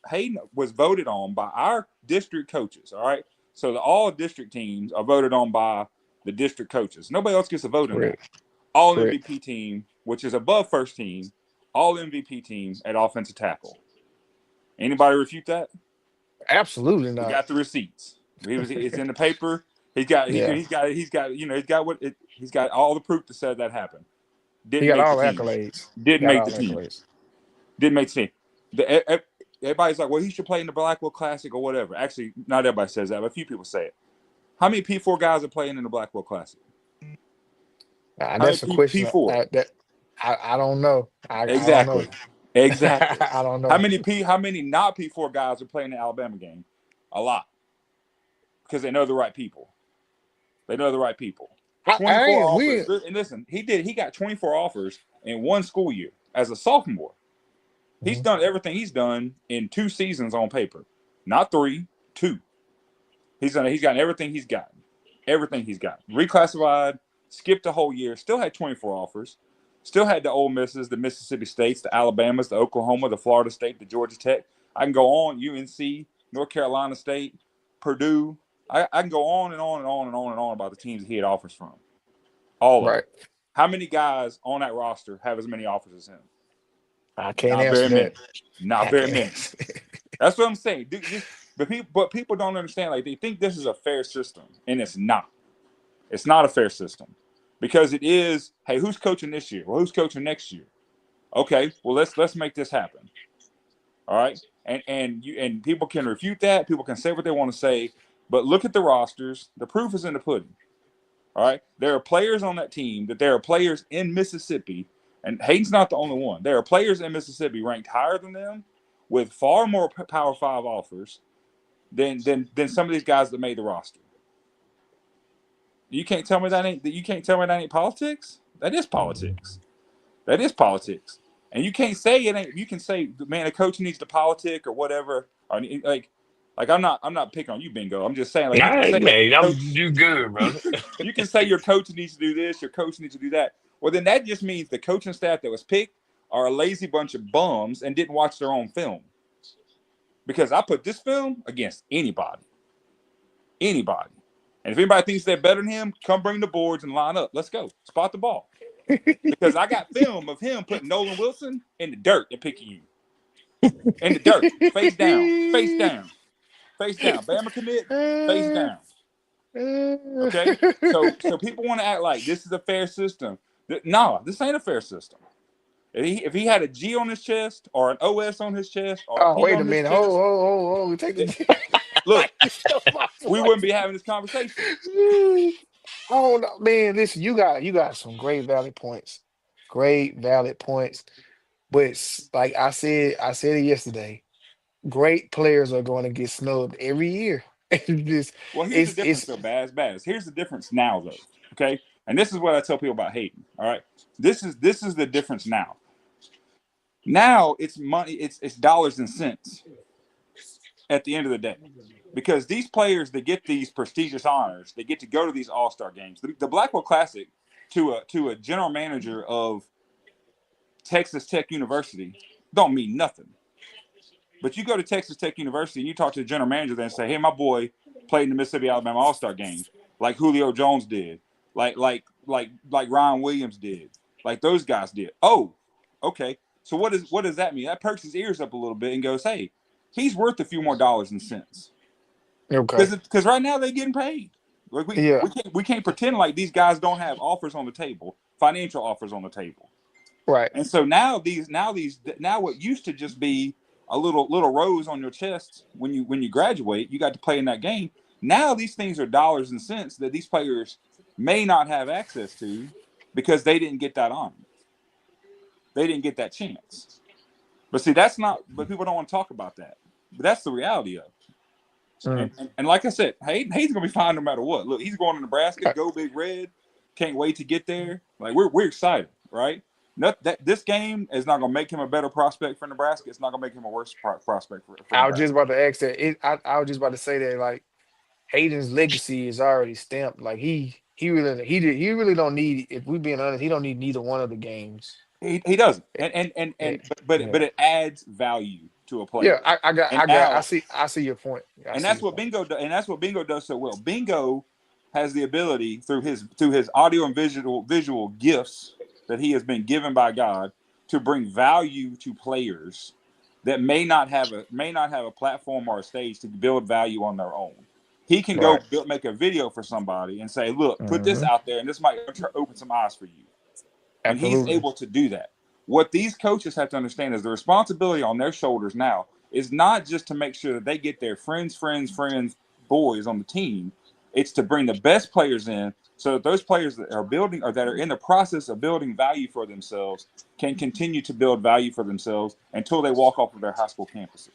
Hayden was voted on by our district coaches. All right, so all district teams are voted on by the district coaches. Nobody else gets a vote in that. Correct. All Correct. MVP team, which is above first team, all MVP team at offensive tackle. Anybody refute that? Absolutely We not. got the receipts. It's in the paper. Yeah. He's got all the proof to say that happened. He Didn't got make the all the team. accolades. Didn't Got make all the the team. accolades. Didn't make the team. Everybody's like, well, he should play in the Blackwell Classic or whatever. Actually, not everybody says that, but a few people say it. How many P4 guys are playing in the Blackwell Classic? How many That's a question P4? that I don't know. I don't know. Exactly. Exactly. I don't know. How many not P4 guys are playing the Alabama game? A lot. Because they know the right people. They know the right people. I 24 ain't offers. we And listen, he got 24 offers in one school year as a sophomore. He's Mhm. done everything he's done in 2 seasons on paper. Not 3, 2. He's gotten everything he's gotten. Everything he's gotten. Reclassified, skipped a whole year, still had 24 offers. Still had the Ole Misses, the Mississippi States, the Alabamas, the Oklahoma, the Florida State, the Georgia Tech. I can go on, UNC, North Carolina State, Purdue. I can go on and on and on and on and on about the teams that he had offers from. All of them. Right. How many guys on that roster have as many offers as him? I can't Not answer very many. that. Not I very can't many. answer. That's what I'm saying. But people don't understand. Like they think this is a fair system, and it's not. It's not a fair system because it is. Hey, who's coaching this year? Well, who's coaching next year? Okay, well let's make this happen. All right, and people can refute that. People can say what they want to say, but look at the rosters. The proof is in the pudding. All right, there are players on that team that there are players in Mississippi, and Hayden's not the only one. There are players in Mississippi ranked higher than them, with far more Power 5 offers than some of these guys that made the roster. You can't tell me that ain't politics. That is politics. That is politics. And you can't say it ain't. You can say, man, a coach needs to politic or whatever. Or like I'm not picking on you, Bingo. I'm just saying, All like you can right, say man. coach. You good, brother. You can say your coach needs to do this, your coach needs to do that. Well, then that just means the coaching staff that was picked are a lazy bunch of bums and didn't watch their own film. Because I put this film against anybody. Anybody. And if anybody thinks they're better than him, come bring the boards and line up. Let's go. Spot the ball. Because I got film of him putting Nolan Wilson in the dirt and picking you. In the dirt. Face down. Face down. Face down. Bama commit. Face down. Okay? So people want to act like this is a fair system. No, this ain't a fair system. If he had a G on his chest or an OS on his chest or a Oh, P wait a on his minute. chest, Take the Look, You stole my we point. wouldn't be having this conversation. Oh no, man! Listen, you got some great valid points, great valid points. But like I said it yesterday. Great players are going to get snubbed every year. And this, Well, here's the difference, it's though, Baz. Here's the difference now, though. Okay, and this is what I tell people about Hayden. All right, this is the difference now. Now it's money. It's dollars and cents at the end of the day, because these players that get these prestigious honors, they get to go to these All-Star games. The Blackwell Classic to a general manager of Texas Tech University don't mean nothing. But you go to Texas Tech University and you talk to the general manager there and say, "Hey, my boy played in the Mississippi Alabama All-Star games, like Julio Jones did, like Ryan Williams did, like those guys did." Oh, okay. So what does that mean? That perks his ears up a little bit and goes, "Hey, he's worth a few more dollars and cents." okay. Because right now they're getting paid. Like we, Yeah, we can't pretend like these guys don't have offers on the table, financial offers on the table. right. And so now what used to just be a little rose on your chest when you graduate, you got to play in that game. Now these things are dollars and cents that these players may not have access to because they didn't get that honor. They didn't get that chance. But see, that's not. But people don't want to talk about that. But that's the reality of it. Mm. And like I said, Hayden's gonna be fine no matter what. Look, he's going to Nebraska. Uh, Go Big Red! Can't wait to get there. Like we're excited, right? That this game is not gonna make him a better prospect for Nebraska. It's not gonna make him a worse prospect for I was just Nebraska. about to ask that. I was just about to say that like Hayden's legacy is already stamped. Like he really don't need. If we being honest, he don't need neither one of the games. He doesn't, Eh, eh, but Yeah, it adds value to a yeah. player. And I now see your point. I and see that's your what point. Bingo and that's what Bingo does so well. Bingo has the ability through his audio and visual gifts that he has been given by God to bring value to players that may not have a platform or a stage to build value on their own. He can go Right. make a video for somebody and say, "Look, put this Hmm. out there, and this might open some eyes for you." And he's Absolutely. able to do that. What these coaches have to understand is the responsibility on their shoulders now is not just to make sure that they get their friends, boys on the team. It's to bring the best players in so that those players that are building or that are in the process of building value for themselves can continue to build value for themselves until they walk off of their high school campuses.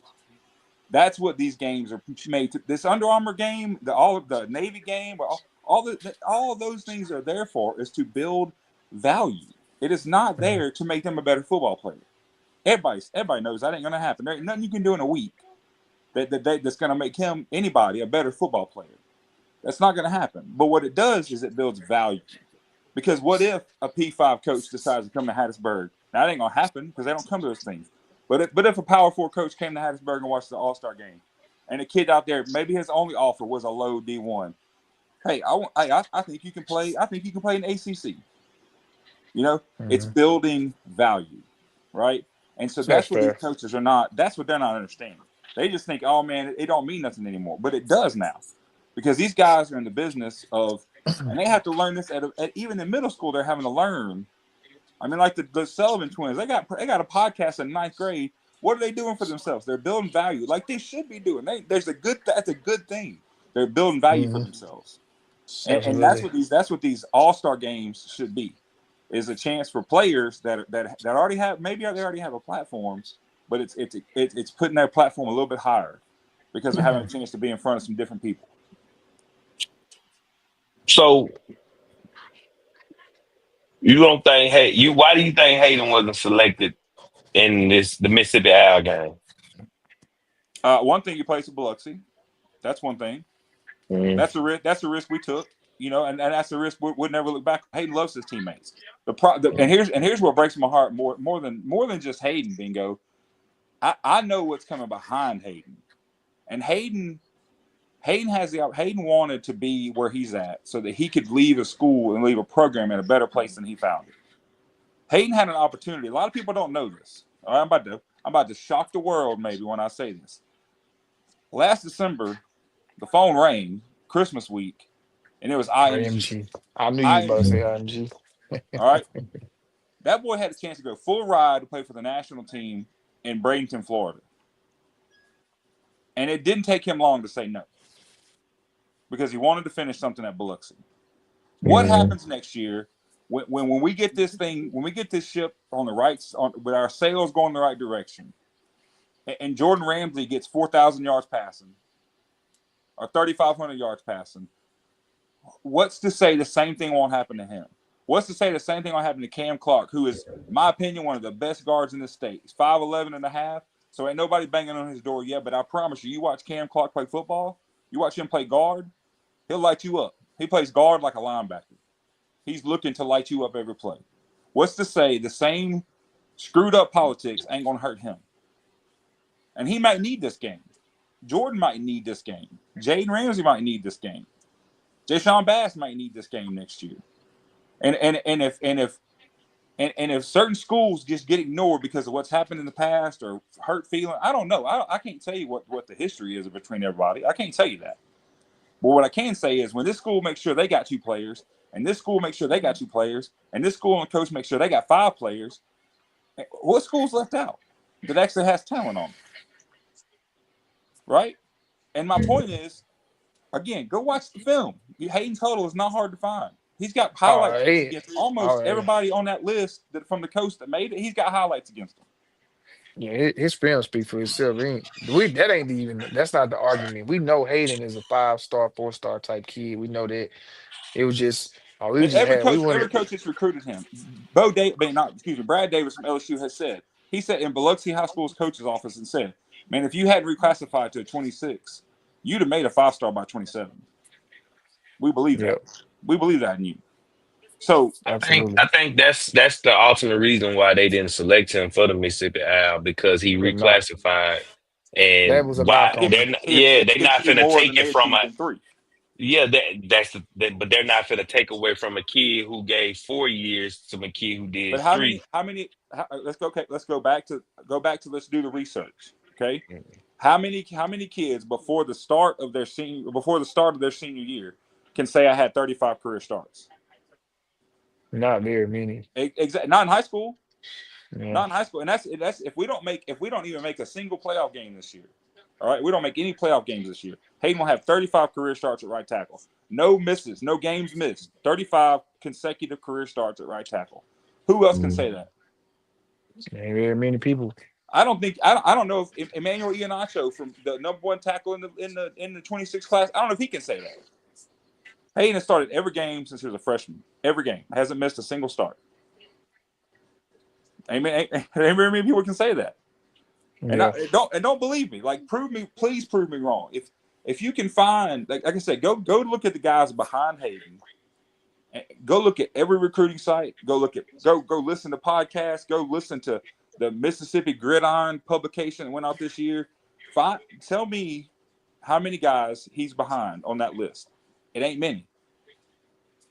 That's what these games are made to. This Under Armour game, all of the Navy game, all of those things are there for is to build value. It is not Mhm. there to make them a better football player. Everybody knows that ain't gonna happen. There ain't nothing you can do in a week that's gonna make anybody a better football player. That's not gonna happen. But what it does is it builds value. Because what if a P5 coach decides to come to Hattiesburg? Now, that ain't gonna happen because they don't come to those things. But if a Power Four coach came to Hattiesburg and watched the All Star game, and a kid out there, maybe his only offer was a low D1. Hey, I think you can play. I think you can play in ACC. You know, it's Mhm. building value, right? And so That's that's what these fair. coaches are not. That's what they're not understanding. They just think, oh man, it don't mean nothing anymore. But it does now, because these guys are in the business of, and they have to learn this even in middle school. They're having to learn. I mean, like the Sullivan twins, they got a podcast in ninth grade. What are they doing for themselves? They're building value, like they should be doing. That's a good thing. They're building value for Hmm. themselves, and that's Absolutely. what these All-Star games should be, is a chance for players that already have, maybe they already have a platform, but it's putting their platform a little bit higher because they're having a chance to be in front of some different people. So you don't think hey you why do you think Hayden wasn't selected in the Mississippi Al game? One thing, you plays for Biloxi. That's one thing. Mm. That's a risk. That's a risk we took, and that's a risk we'll never look back. Hayden loves his teammates. And here's what breaks my heart more than just Hayden. Bingo. I know what's coming behind Hayden, and Hayden wanted to be where he's at so that he could leave a school and leave a program in a better place than he found it. Hayden had an opportunity. A lot of people don't know this. All right, I'm about to shock the world maybe when I say this. Last December, the phone rang Christmas week, and it was IMG. IMG. I knew you was about to say IMG. IMG. All right. That boy had a chance to go full ride to play for the national team in Bradenton, Florida. And it didn't take him long to say no because he wanted to finish something at Biloxi. What happens next year when we get this thing, when we get this ship on the right, with our sails going the right direction, and Jordan Ramsey gets 4,000 yards passing or 3,500 yards passing? What's to say the same thing won't happen to him? What's to say the same thing won't happen to Cam Clark, who is, in my opinion, one of the best guards in the state? He's 5'11 and a half, so ain't nobody banging on his door yet, but I promise you, you watch Cam Clark play football, you watch him play guard, he'll light you up. He plays guard like a linebacker. He's looking to light you up every play. What's to say the same screwed up politics ain't going to hurt him? And he might need this game. Jordan might need this game. Jaden Ramsey might need this game. Ja'Shawn Bass might need this game next year. And if certain schools just get ignored because of what's happened in the past or hurt feeling, I don't know. I can't tell you what the history is between everybody. I can't tell you that. But what I can say is when this school makes sure they got 2 players, and this school makes sure they got 2 players, and this school and coach makes sure they got 5 players, what school's left out that actually has talent on them? Right? And my point is, again, go watch the film. Hayden's Huddle is not hard to find. He's got highlights against almost everybody on that list from the coast that made it. He's got highlights against them. Yeah, his film speaks for itself. That's not the argument. We know Hayden is a 5-star, 4-star type kid. We know that. It was just Every coach that's recruited him. Brad Davis from LSU has said, he sat in Biloxi High School's coach's office and said, man, if you hadn't reclassified to a 26, you'd have made a 5-star by 27. We believe that. We believe that in you. So I think that's the ultimate reason why they didn't select him for the Mississippi Owl, because he reclassified, and that was a knock on him. They're not finna take it from a 3. Yeah, but they're not finna take away from a kid who gave 4 years to a kid who did but how 3. many let's go back to let's do the research. Okay. How many kids before the start of their senior year can say I had 35 career starts? Not very many. Exactly. Not in high school. Yeah. Not in high school. And that's if we don't even make a single playoff game this year. All right, we don't make any playoff games this year. Hayden will have 35 career starts at right tackle. No misses, no games missed. 35 consecutive career starts at right tackle. Who else can say that? Ain't very many people. I don't know if Emmanuel Iheanacho, from the number 1 tackle in the 26 class, I don't know if he can say that. Hayden has started every game since he was a freshman. Every game. Hasn't missed a single start. Ain't very many people can say that. Yeah. And don't believe me. Like, please prove me wrong. If you can find, like I said, go look at the guys behind Hayden. Go look at every recruiting site. Go listen to podcasts. Go listen to the Mississippi Gridiron publication that went out this year. Tell me how many guys he's behind on that list. It ain't many.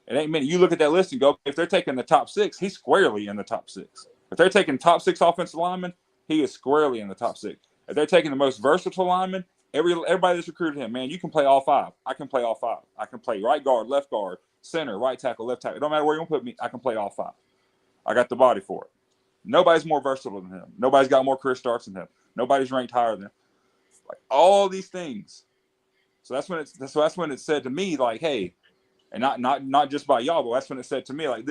You look at that list and go, if they're taking the top 6, he's squarely in the top 6. If they're taking top 6 offensive linemen, he is squarely in the top 6. If they're taking the most versatile linemen, everybody that's recruited him, man, you can play all 5. I can play all 5. I can play right guard, left guard, center, right tackle, left tackle. It don't matter where you want to put me, I can play all 5. I got the body for it. Nobody's more versatile than him. Nobody's got more career starts than him. Nobody's ranked higher than him. Like, all these things. So that's when it said to me, like, hey, and not just by y'all, but that's when it said to me, like,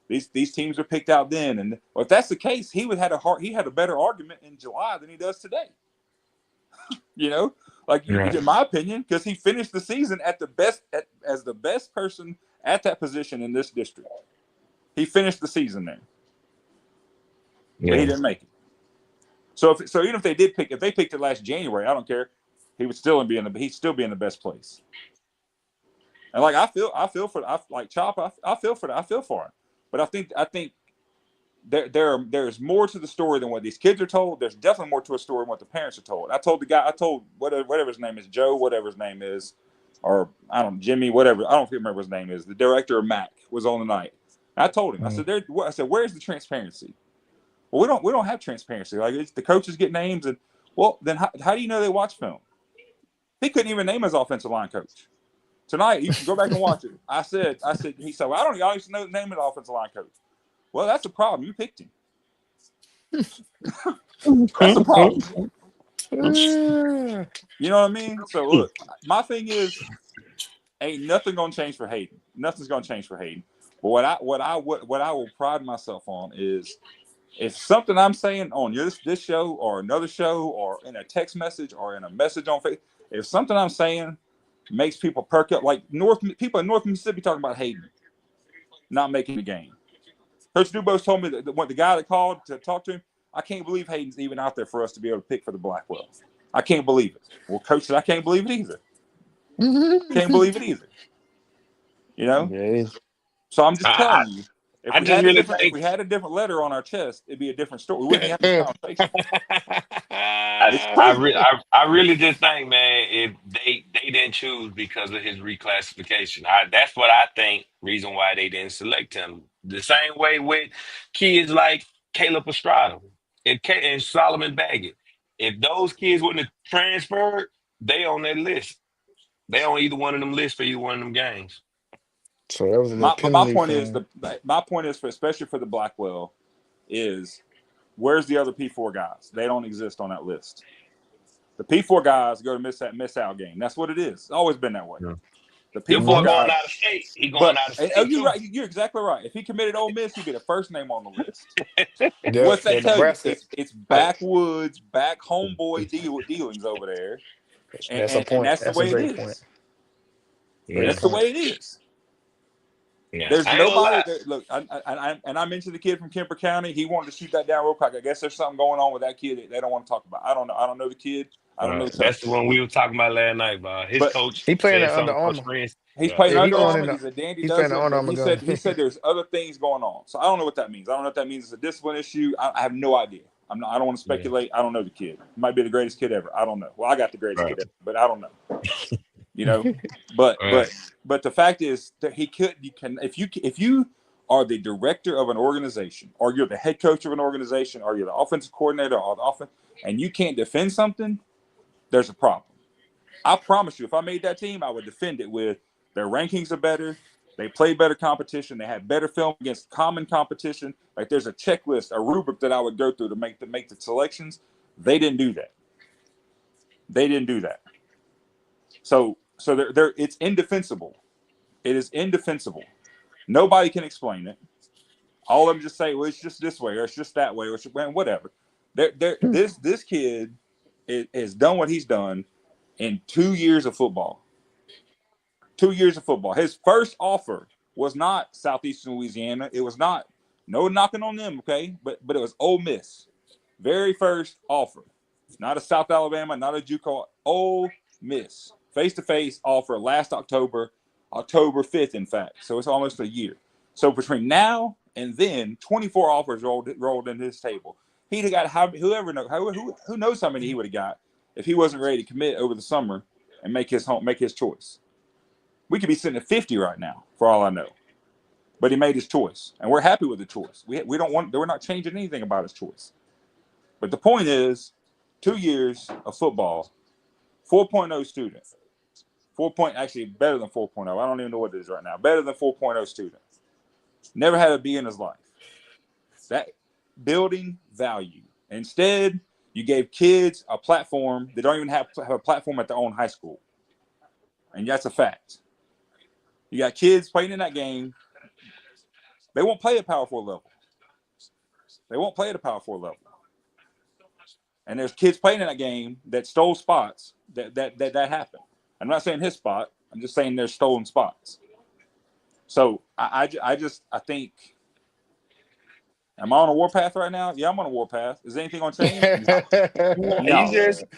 these teams were picked out then. And if that's the case, he had a better argument in July than he does today. You know, like, in my opinion, because he finished the season as the best person at that position in this district. He finished the season there, but he didn't make it. So even if they picked it last January, I don't care. He would still be in the best place. And like I feel for him. But I think there's more to the story than what these kids are told. There's definitely more to a story than what the parents are told. I told whatever his name is, Joe, whatever his name is, or Jimmy, whatever. I don't remember his name is. The director of MAC was on the night. I told him, I said, where's the transparency? Well, we don't have transparency. Like, the coaches get names, and well, then how do you know they watch film? He couldn't even name his offensive line coach. Tonight, you can go back and watch it. He said, well, I don't even know the name of the offensive line coach. Well, that's a problem. You picked him. That's a problem. You know what I mean? So look, my thing is, ain't nothing gonna change for Hayden. Nothing's gonna change for Hayden. But what I will pride myself on is if something I'm saying on this show or another show or in a text message or in a message on Facebook, if something I'm saying makes people perk up, like people in North Mississippi talking about Hayden not making the game. Coach Dubose told me that the guy that called to talk to him, I can't believe Hayden's even out there for us to be able to pick for the Blackwell. I can't believe it. Well, Coach said I can't believe it either. Can't believe it either. You know? Yeah. So I'm just I, telling you, I just really think if we had a different letter on our chest, it'd be a different story. We wouldn't be having this conversation. It's crazy. I really just think, man, if they didn't choose because of his reclassification. That's what I think. Reason why they didn't select him. The same way with kids like Caleb Estrada and Solomon Baggett. If those kids wouldn't have transferred, they on that list. They on either one of them lists for either one of them games. So that was a little My penalty point is thing. my point is especially for the Blackwell is where's the other P4 guys? They don't exist on that list. The P4 guys go to miss out game. That's what it is. It's always been that way. Yeah. The Your P4 boy guys. going out of state. He going out of state You're too. right. You're exactly right. If he committed Ole Miss, he'd be the first name on the list. Yeah, What's that tell Nebraska. you? It's backwoods, back homeboy dealings over there, That's a point. that's the That's a way it great point. is. Yeah. That's the way it is. Yeah. There's I ain't gonna nobody. lie. Look, I mentioned the kid from Kemper County. He wanted to shoot that down real quick. I guess there's something going on with that kid that they don't want to talk about. I don't know. I don't know the kid. I don't know the coach. That's the one we were talking about last night, Bob. His coach He playing said in Under something. Coach Armour. Prince. He's playing Yeah, he Under going Armour. in. He's a dandy He's playing the dozen. Under But Armour he said there's other things going on. So I don't know what that means. I don't know if that means it's a discipline issue. I have no idea. I don't want to speculate. I don't know the kid. He might be the greatest kid ever. I don't know. Well, I got the greatest kid ever, but I don't know. You know, but the fact is that if you are the director of an organization, or you're the head coach of an organization, or you're the offensive coordinator or the offense, and you can't defend something, there's a problem. I promise you, if I made that team, I would defend it with their rankings are better, they play better competition, they had better film against common competition. Like there's a checklist, a rubric that I would go through to make the selections. They didn't do that. They didn't do that. So it's indefensible. It is indefensible. Nobody can explain it. All of them just say, well, it's just this way, or it's just that way, or whatever. This kid has done what he's done in 2 years of football. 2 years of football. His first offer was not Southeastern Louisiana. It was not, no knocking on them, okay? But it was Ole Miss. Very first offer. Not a South Alabama, not a JUCO. Ole Miss. Face-to-face offer last October 5th, in fact. So it's almost a year. So between now and then, 24 offers rolled into his table. He'd have got who knows how many he would have got if he wasn't ready to commit over the summer and make his choice. We could be sitting at 50 right now, for all I know. But he made his choice, and we're happy with the choice. We're not changing anything about his choice. But the point is, 2 years of football, 4.0 student. Actually better than 4.0. I don't even know what it is right now. Better than 4.0 student. Never had a B in his life. That building value. Instead, you gave kids a platform. They don't even have a platform at their own high school. And that's a fact. You got kids playing in that game. They won't play at Power 4 level. They won't play at a Power 4 level. And there's kids playing in that game that stole spots that happened. I'm not saying his spot. I'm just saying there's stolen spots. So I think, am I on a warpath right now? Yeah, I'm on a warpath. Is anything going to change? No.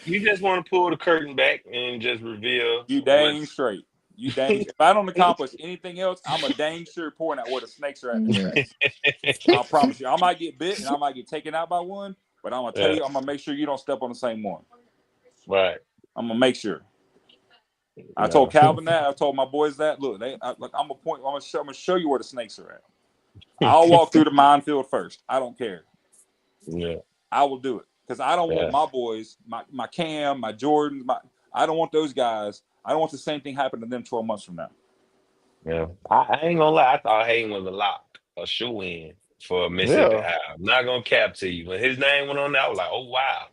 You just want to pull the curtain back and just reveal. You dang straight. You dang. If I don't accomplish anything else, I'm a dang sure pouring out where the snakes are at in the grass. I promise you. I might get bit and I might get taken out by one, but I'm gonna tell you, I'm gonna make sure you don't step on the same one. Right. I'm gonna make sure. I told Calvin that. I told my boys that. Look, I'm gonna show you where the snakes are at. I'll walk through the minefield first. I don't care. Yeah. I will do it because I don't want my boys, my Cam, my Jordan, I don't want those guys. I don't want the same thing happen to them 12 months from now. Yeah. I ain't gonna lie. I thought Hayden was a lock, a shoe in for Mississippi. I'm not gonna cap to you. When his name went on there, I was like, oh wow.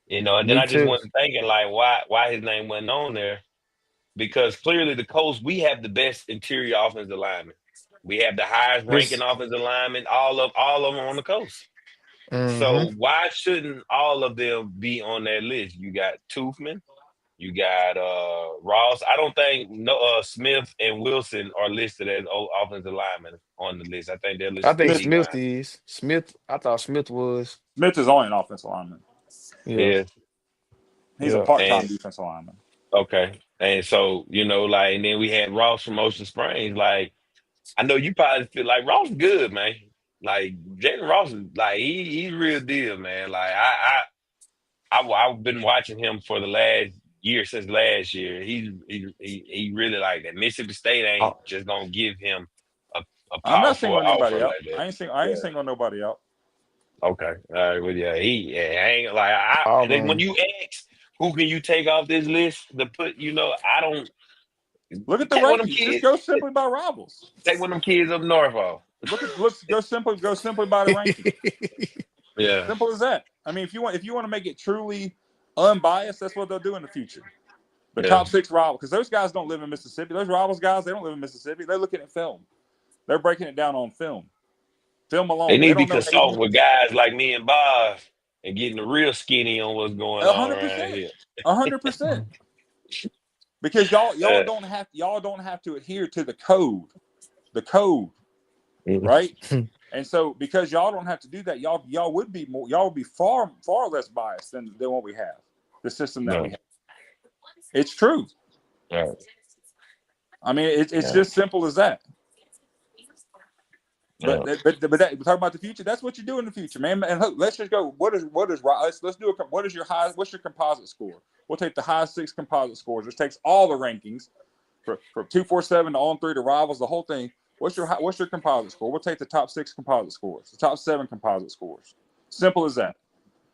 And then Me I just too. wasn't thinking like why his name wasn't on there because clearly the Colts we have the best interior offensive lineman. We have the highest ranking This. offensive lineman, all of them on the coast. Mm-hmm. So why shouldn't all of them be on that list? You got Toothman, you got Ross. I don't think no Smith and Wilson are listed as offensive linemen on the list. I think they're I listed think as Smith D Smith line. is. Smith, I thought Smith was. Smith is only an offensive lineman. Yeah. Yeah. He's a Yeah. part-time And defensive lineman. okay. And so, like, and then we had Ross from Ocean Springs. Like, I know you probably feel like Ross good, man. Like Jalen Ross is like he's real deal, man. Like I've been watching him for the last year since last year. He really like that. Mississippi State ain't Oh, just gonna give him a, a I'm not powerful singling anybody offer out. like that. I ain't Yeah. singling nobody out. Okay. All right. Well, yeah. I ain't like and then when Auburn. you ask who can you take off this list to put, I don't Look at the take one of them rankings. Just kids. go simply by rivals. Take one of them kids up north off. Go simply by the rankings. Yeah. Simple as that. I mean, if you want to make it truly unbiased, that's what they'll do in the future. The Yeah. top 6 rivals, because those guys don't live in Mississippi. Those rivals guys, they don't live in Mississippi. They're looking at film. They're breaking it down on film. Film They alone. need They to be don't know consulting with guys like me and Boz and getting the real skinny on what's going on around 100%. here. 100%. Because Uh, y'all don't have to adhere to the code. The code, mhm. right? And so because y'all don't have to do that, y'all would be far less biased than what we have. The system that we No. have. It's true. Yeah. I mean, it's Yeah. just simple as that. Yeah. But we're talking about the future. That's what you do in the future, man. And look, let's just go. Let's do what's your composite score? We'll take the highest 6 composite scores, which takes all the rankings from 247 to on 3 to rivals, the whole thing. What's your composite score? We'll take the top 6 composite scores, the top 7 composite scores. Simple as that.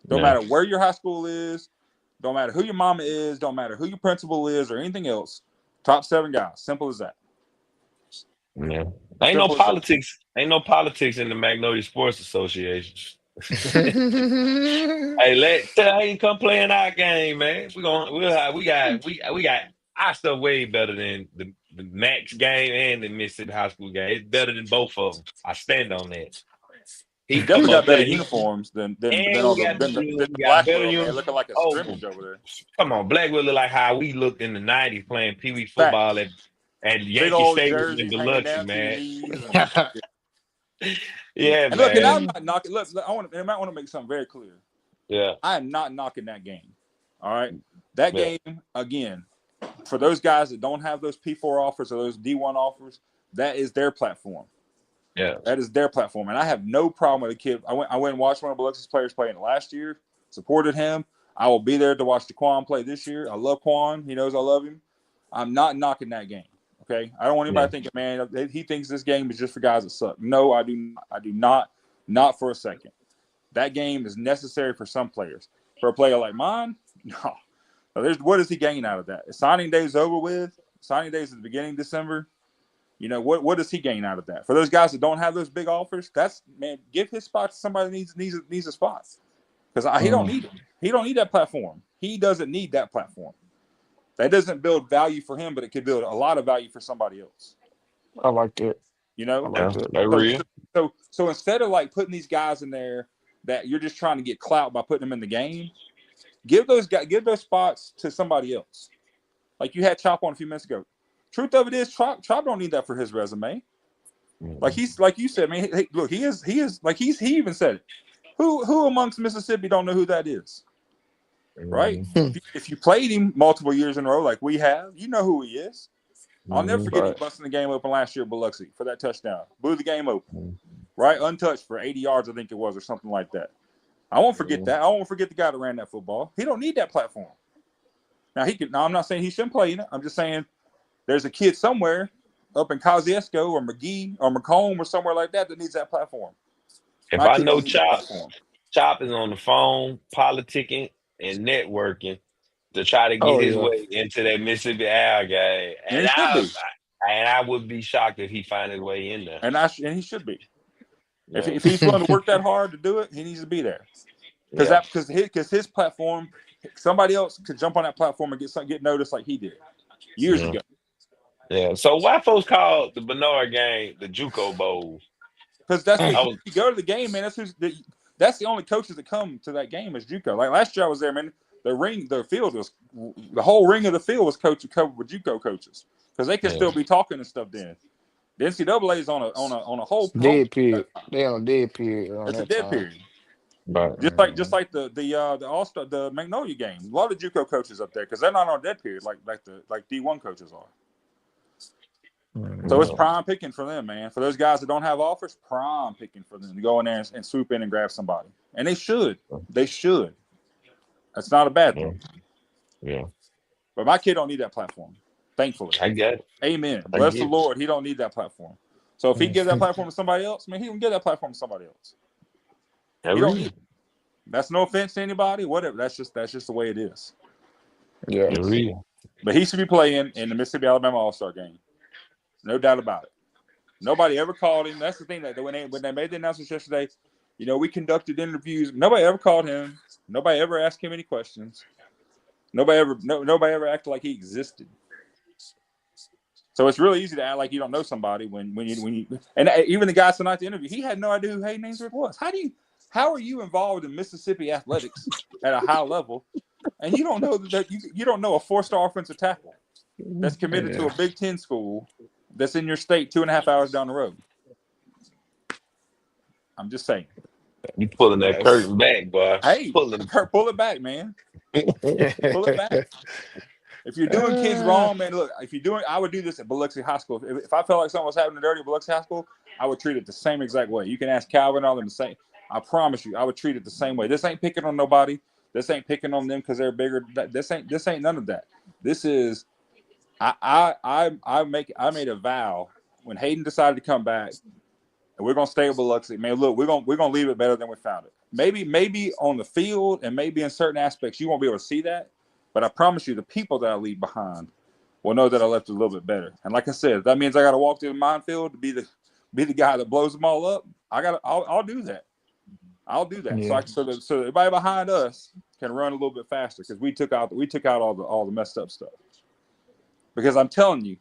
Don't Yeah. matter where your high school is, don't matter who your mama is, don't matter who your principal is or anything else. Top 7 guys. Simple as that. Yeah. Ain't no Simple as that. politics. Ain't no politics in the Magnolia Sports Association. Hey, tell ain't come play in our game, man. We got our stuff way better than the Max game and the Mississippi High School game. It's better than both of them. I stand on that. We He definitely come up got better there. uniforms than And all we got the we got better Blackwell man uniforms. looking like a Oh, scrimmage over there. come on, Blackwell look like how we looked in the '90s playing Pee Wee football Facts. at Big Yankee old Stadium in jerseys hanging Biloxi, down to your man. knees. And, Yeah, and look, and man. I'm not knocking. Look, I might want to make something very clear. Yeah, I am not knocking that game. All right, that yeah, game again for those guys that don't have those P4 offers or those D1 offers. That is their platform. yeah. That is their platform, and I have no problem with a kid. I went and watched one of Biloxi's players playing last year. Supported him. I will be there to watch Daquan play this year. I love Quan. He knows I love him. I'm not knocking that game. Okay, I don't want anybody thinking, man, he thinks this game is just for guys that suck. No, I do not. I do not for a second. That game is necessary for some players. For a player like mine, no. What does he gain out of that? Signing day's over with. Signing day's at the beginning of December. What does he gain out of that? For those guys that don't have those big offers, give his spot to somebody that needs a spot. Because he don't need it. He don't need that platform. He doesn't need that platform. That doesn't build value for him, but it could build a lot of value for somebody else. I like that. I like Yeah, that. they real. So instead of like putting these guys in there that you're just trying to get clout by putting them in the game, give those spots to somebody else. Like you had Chop on a few minutes ago. Truth of it is, Chop don't need that for his resume. Like you said, man. Hey, look, he even said it. Who amongst Mississippi don't know who that is? Right? If you played him multiple years in a row, like we have, you know who he is. I'll never forget him busting the game open last year at Biloxi for that touchdown. Blew the game open. Right? Untouched for 80 yards, I think it was, or something like that. I won't forget that. I won't forget the guy that ran that football. He don't need that platform. Now I'm not saying he shouldn't play in it. I'm just saying there's a kid somewhere up in Kosciuszko or McGee or Macomb or somewhere like that needs that platform. If My I kid know don't need that Chop, platform. Chop is on the phone, politicking and networking to try to get Oh his yeah. way into that Mississippi Al game, And he should be. and I would be shocked if he find his way in there. And he should be. Yeah. If he's willing to work that hard to do it, he needs to be there. Yeah. Because his platform, somebody else could jump on that platform and get noticed like he did years Yeah. ago. Yeah. So why folks call the Bernard game the JUCO Bowl? Because that's I because was you go to the game, man. That's the only coaches that come to that game is JUCO. Like last year, I was there, man. The whole ring of the field was covered with JUCO coaches because they can yeah. still be talking and stuff. Then the NCAA is on a whole. Dead period. They on a dead period on It's a that dead time. period. But Mhm. The All-Star the Magnolia game. A lot of JUCO coaches up there because they're not on a dead period like D1 coaches are. So it's Mhm. prime picking for them, man. For those guys that don't have offers, prime picking for them to go in there and swoop in and grab somebody. And they should. They should. That's not a bad yeah. thing. Yeah. But my kid don't need that platform. Thankfully. I get it. Amen. I Bless the get it. Lord. He don't need that platform. So if he give that platform to somebody else, man, he can give that platform to somebody else. I He don't need read. it. That's no offense to anybody. Whatever. That's just the way it is. Yeah. I read. But he should be playing in the Mississippi Alabama All-Star game. No doubt about it. Nobody ever called him. That's the thing that when they made the announcements yesterday, we conducted interviews. Nobody ever called him. Nobody ever asked him any questions. Nobody ever acted like he existed. So it's really easy to act like you don't know somebody when you and even the guys tonight the interview, he had no idea who Hayden Ainsworth was. How are you involved in Mississippi athletics at a high level, and you don't know that you don't know a 4-star offensive tackle that's committed to Yeah. a Big Ten school that's in your state 2.5 hours down the road? I'm just saying. You pulling that That's curtain back, boy. Hey, Pulling. pull it back, man. Pull it back. If you're doing kids wrong, man, look, I would do this at Biloxi High School. If I felt like something was happening dirty at Biloxi High School, I would treat it the same exact way. You can ask Calvin and all them the same. I promise you, I would treat it the same way. This ain't picking on nobody. This ain't picking on them because they're bigger. This ain't none of that. This is I made a vow when Hayden decided to come back, and we're gonna stay at Biloxi. Man, look, we're gonna leave it better than we found it. Maybe on the field and maybe in certain aspects you won't be able to see that. But I promise you, the people that I leave behind will know that I left it a little bit better. And like I said, if that means I got to walk through the minefield to be the guy that blows them all up, I'll do that. I'll do that. yeah. So everybody behind us can run a little bit faster because we took out all the messed up stuff. Because I'm telling you,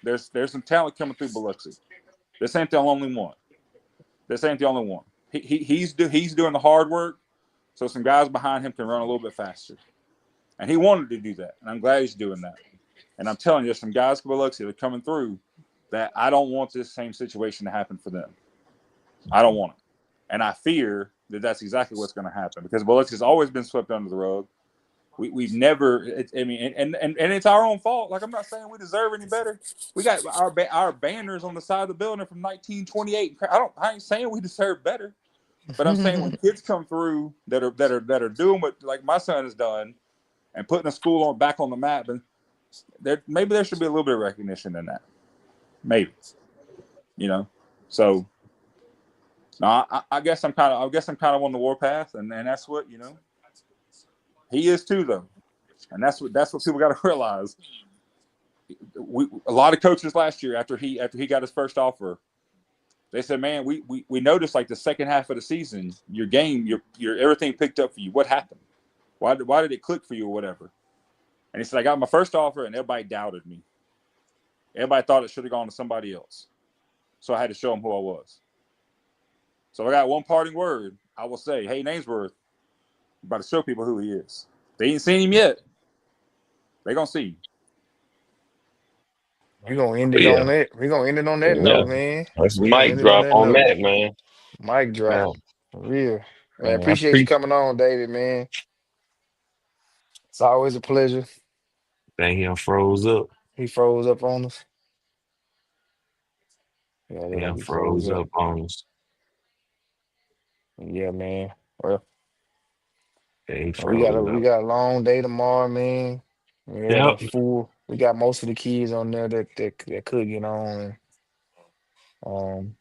there's some talent coming through Biloxi. This ain't the only one. He's doing the hard work, so some guys behind him can run a little bit faster. And he wanted to do that, and I'm glad he's doing that. And I'm telling you, there's some guys from Biloxi that are coming through that I don't want this same situation to happen for them. I don't want it. And I fear that that's exactly what's going to happen because Biloxi has always been swept under the rug. We've never, and it's our own fault. Like, I'm not saying we deserve any better. We got our banners on the side of the building from 1928. I ain't saying we deserve better, but I'm saying when kids come through that are doing what like my son has done and putting a school back on the map, and maybe there should be a little bit of recognition in that. Maybe, So, no, I guess I'm kind of on the warpath, and that's what he is too, though, and that's what people got to realize. A lot of coaches last year after he got his first offer, they said, "Man, we noticed like the second half of the season, your game, your everything picked up for you. What happened? Why did it click for you or whatever?" And he said, "I got my first offer, and everybody doubted me. Everybody thought it should have gone to somebody else. So I had to show them who I was. So I got one parting word. I will say, hey, Ainsworth, I'm about to show people who he is. They ain't seen him yet. They gonna see him." We're gonna end But it on yeah. that. We're gonna end it on that Yeah. note, man. That's We're gonna mic end it on drop that on note. that, man. Mic drop. Man, For real. Man, man, I appreciate you appreciate coming on, David, man. It's always a pleasure. that he froze up. He froze up on us. Yeah, look He like he froze froze up. up on us. Yeah, man. Well, Yeah, he we got a froze we up. got a long day tomorrow, man. We got a Yep. full. We got most of the kids on there that could get on. Um,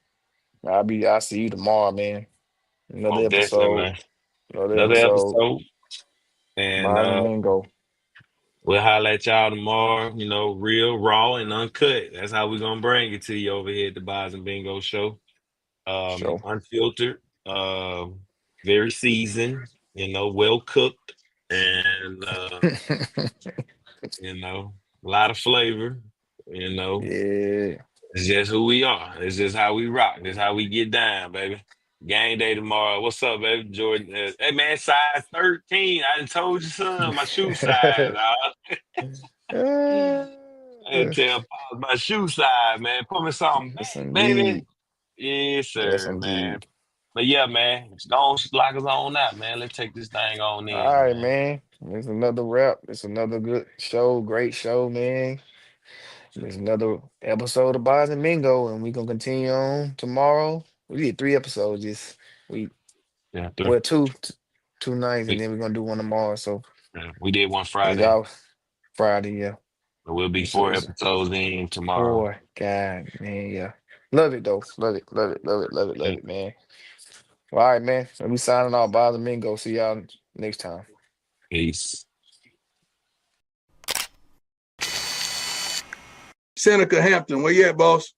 I'll see you tomorrow, man. Another Most definitely, episode. man. Another Another episode. episode. And Bazz Bingo. we'll holler at y'all tomorrow, real, raw, and uncut. That's how we're gonna bring it to you over here at the Bazz and Bingo show. Show. Unfiltered, very seasoned. well cooked, and a lot of flavor. Yeah. It's just who we are. It's just how we rock. It's how we get down, baby. Game day tomorrow. What's up, baby? Jordan. Hey, man, size 13. I done told you, son, my shoe size. Uh, I didn't tell Pops my shoe size, man. Put me something yes, back, baby. indeed. Yes, Yes, sir, man. indeed. But yeah, man, it's gonna lock us on out, man. Let's take this thing on All in, right, man. man. It's another wrap. It's another good show. Great show, man. There's another episode of Bazz and Bingo, and we're gonna continue on tomorrow. We did 3 episodes this week. Yeah, Well, two nights, and we, then we're gonna do one tomorrow. So yeah, we did one as Friday. y'all Friday, yeah. We'll be It's, 4 episodes in tomorrow. boy, God, man, yeah. Love it though. Love it, love it, love it, love it, love Yeah. it, man. Well, all right, man. Let me signing off. Bazz and Bingo. See y'all next time. Peace. Seneca Hampton, where you at, boss?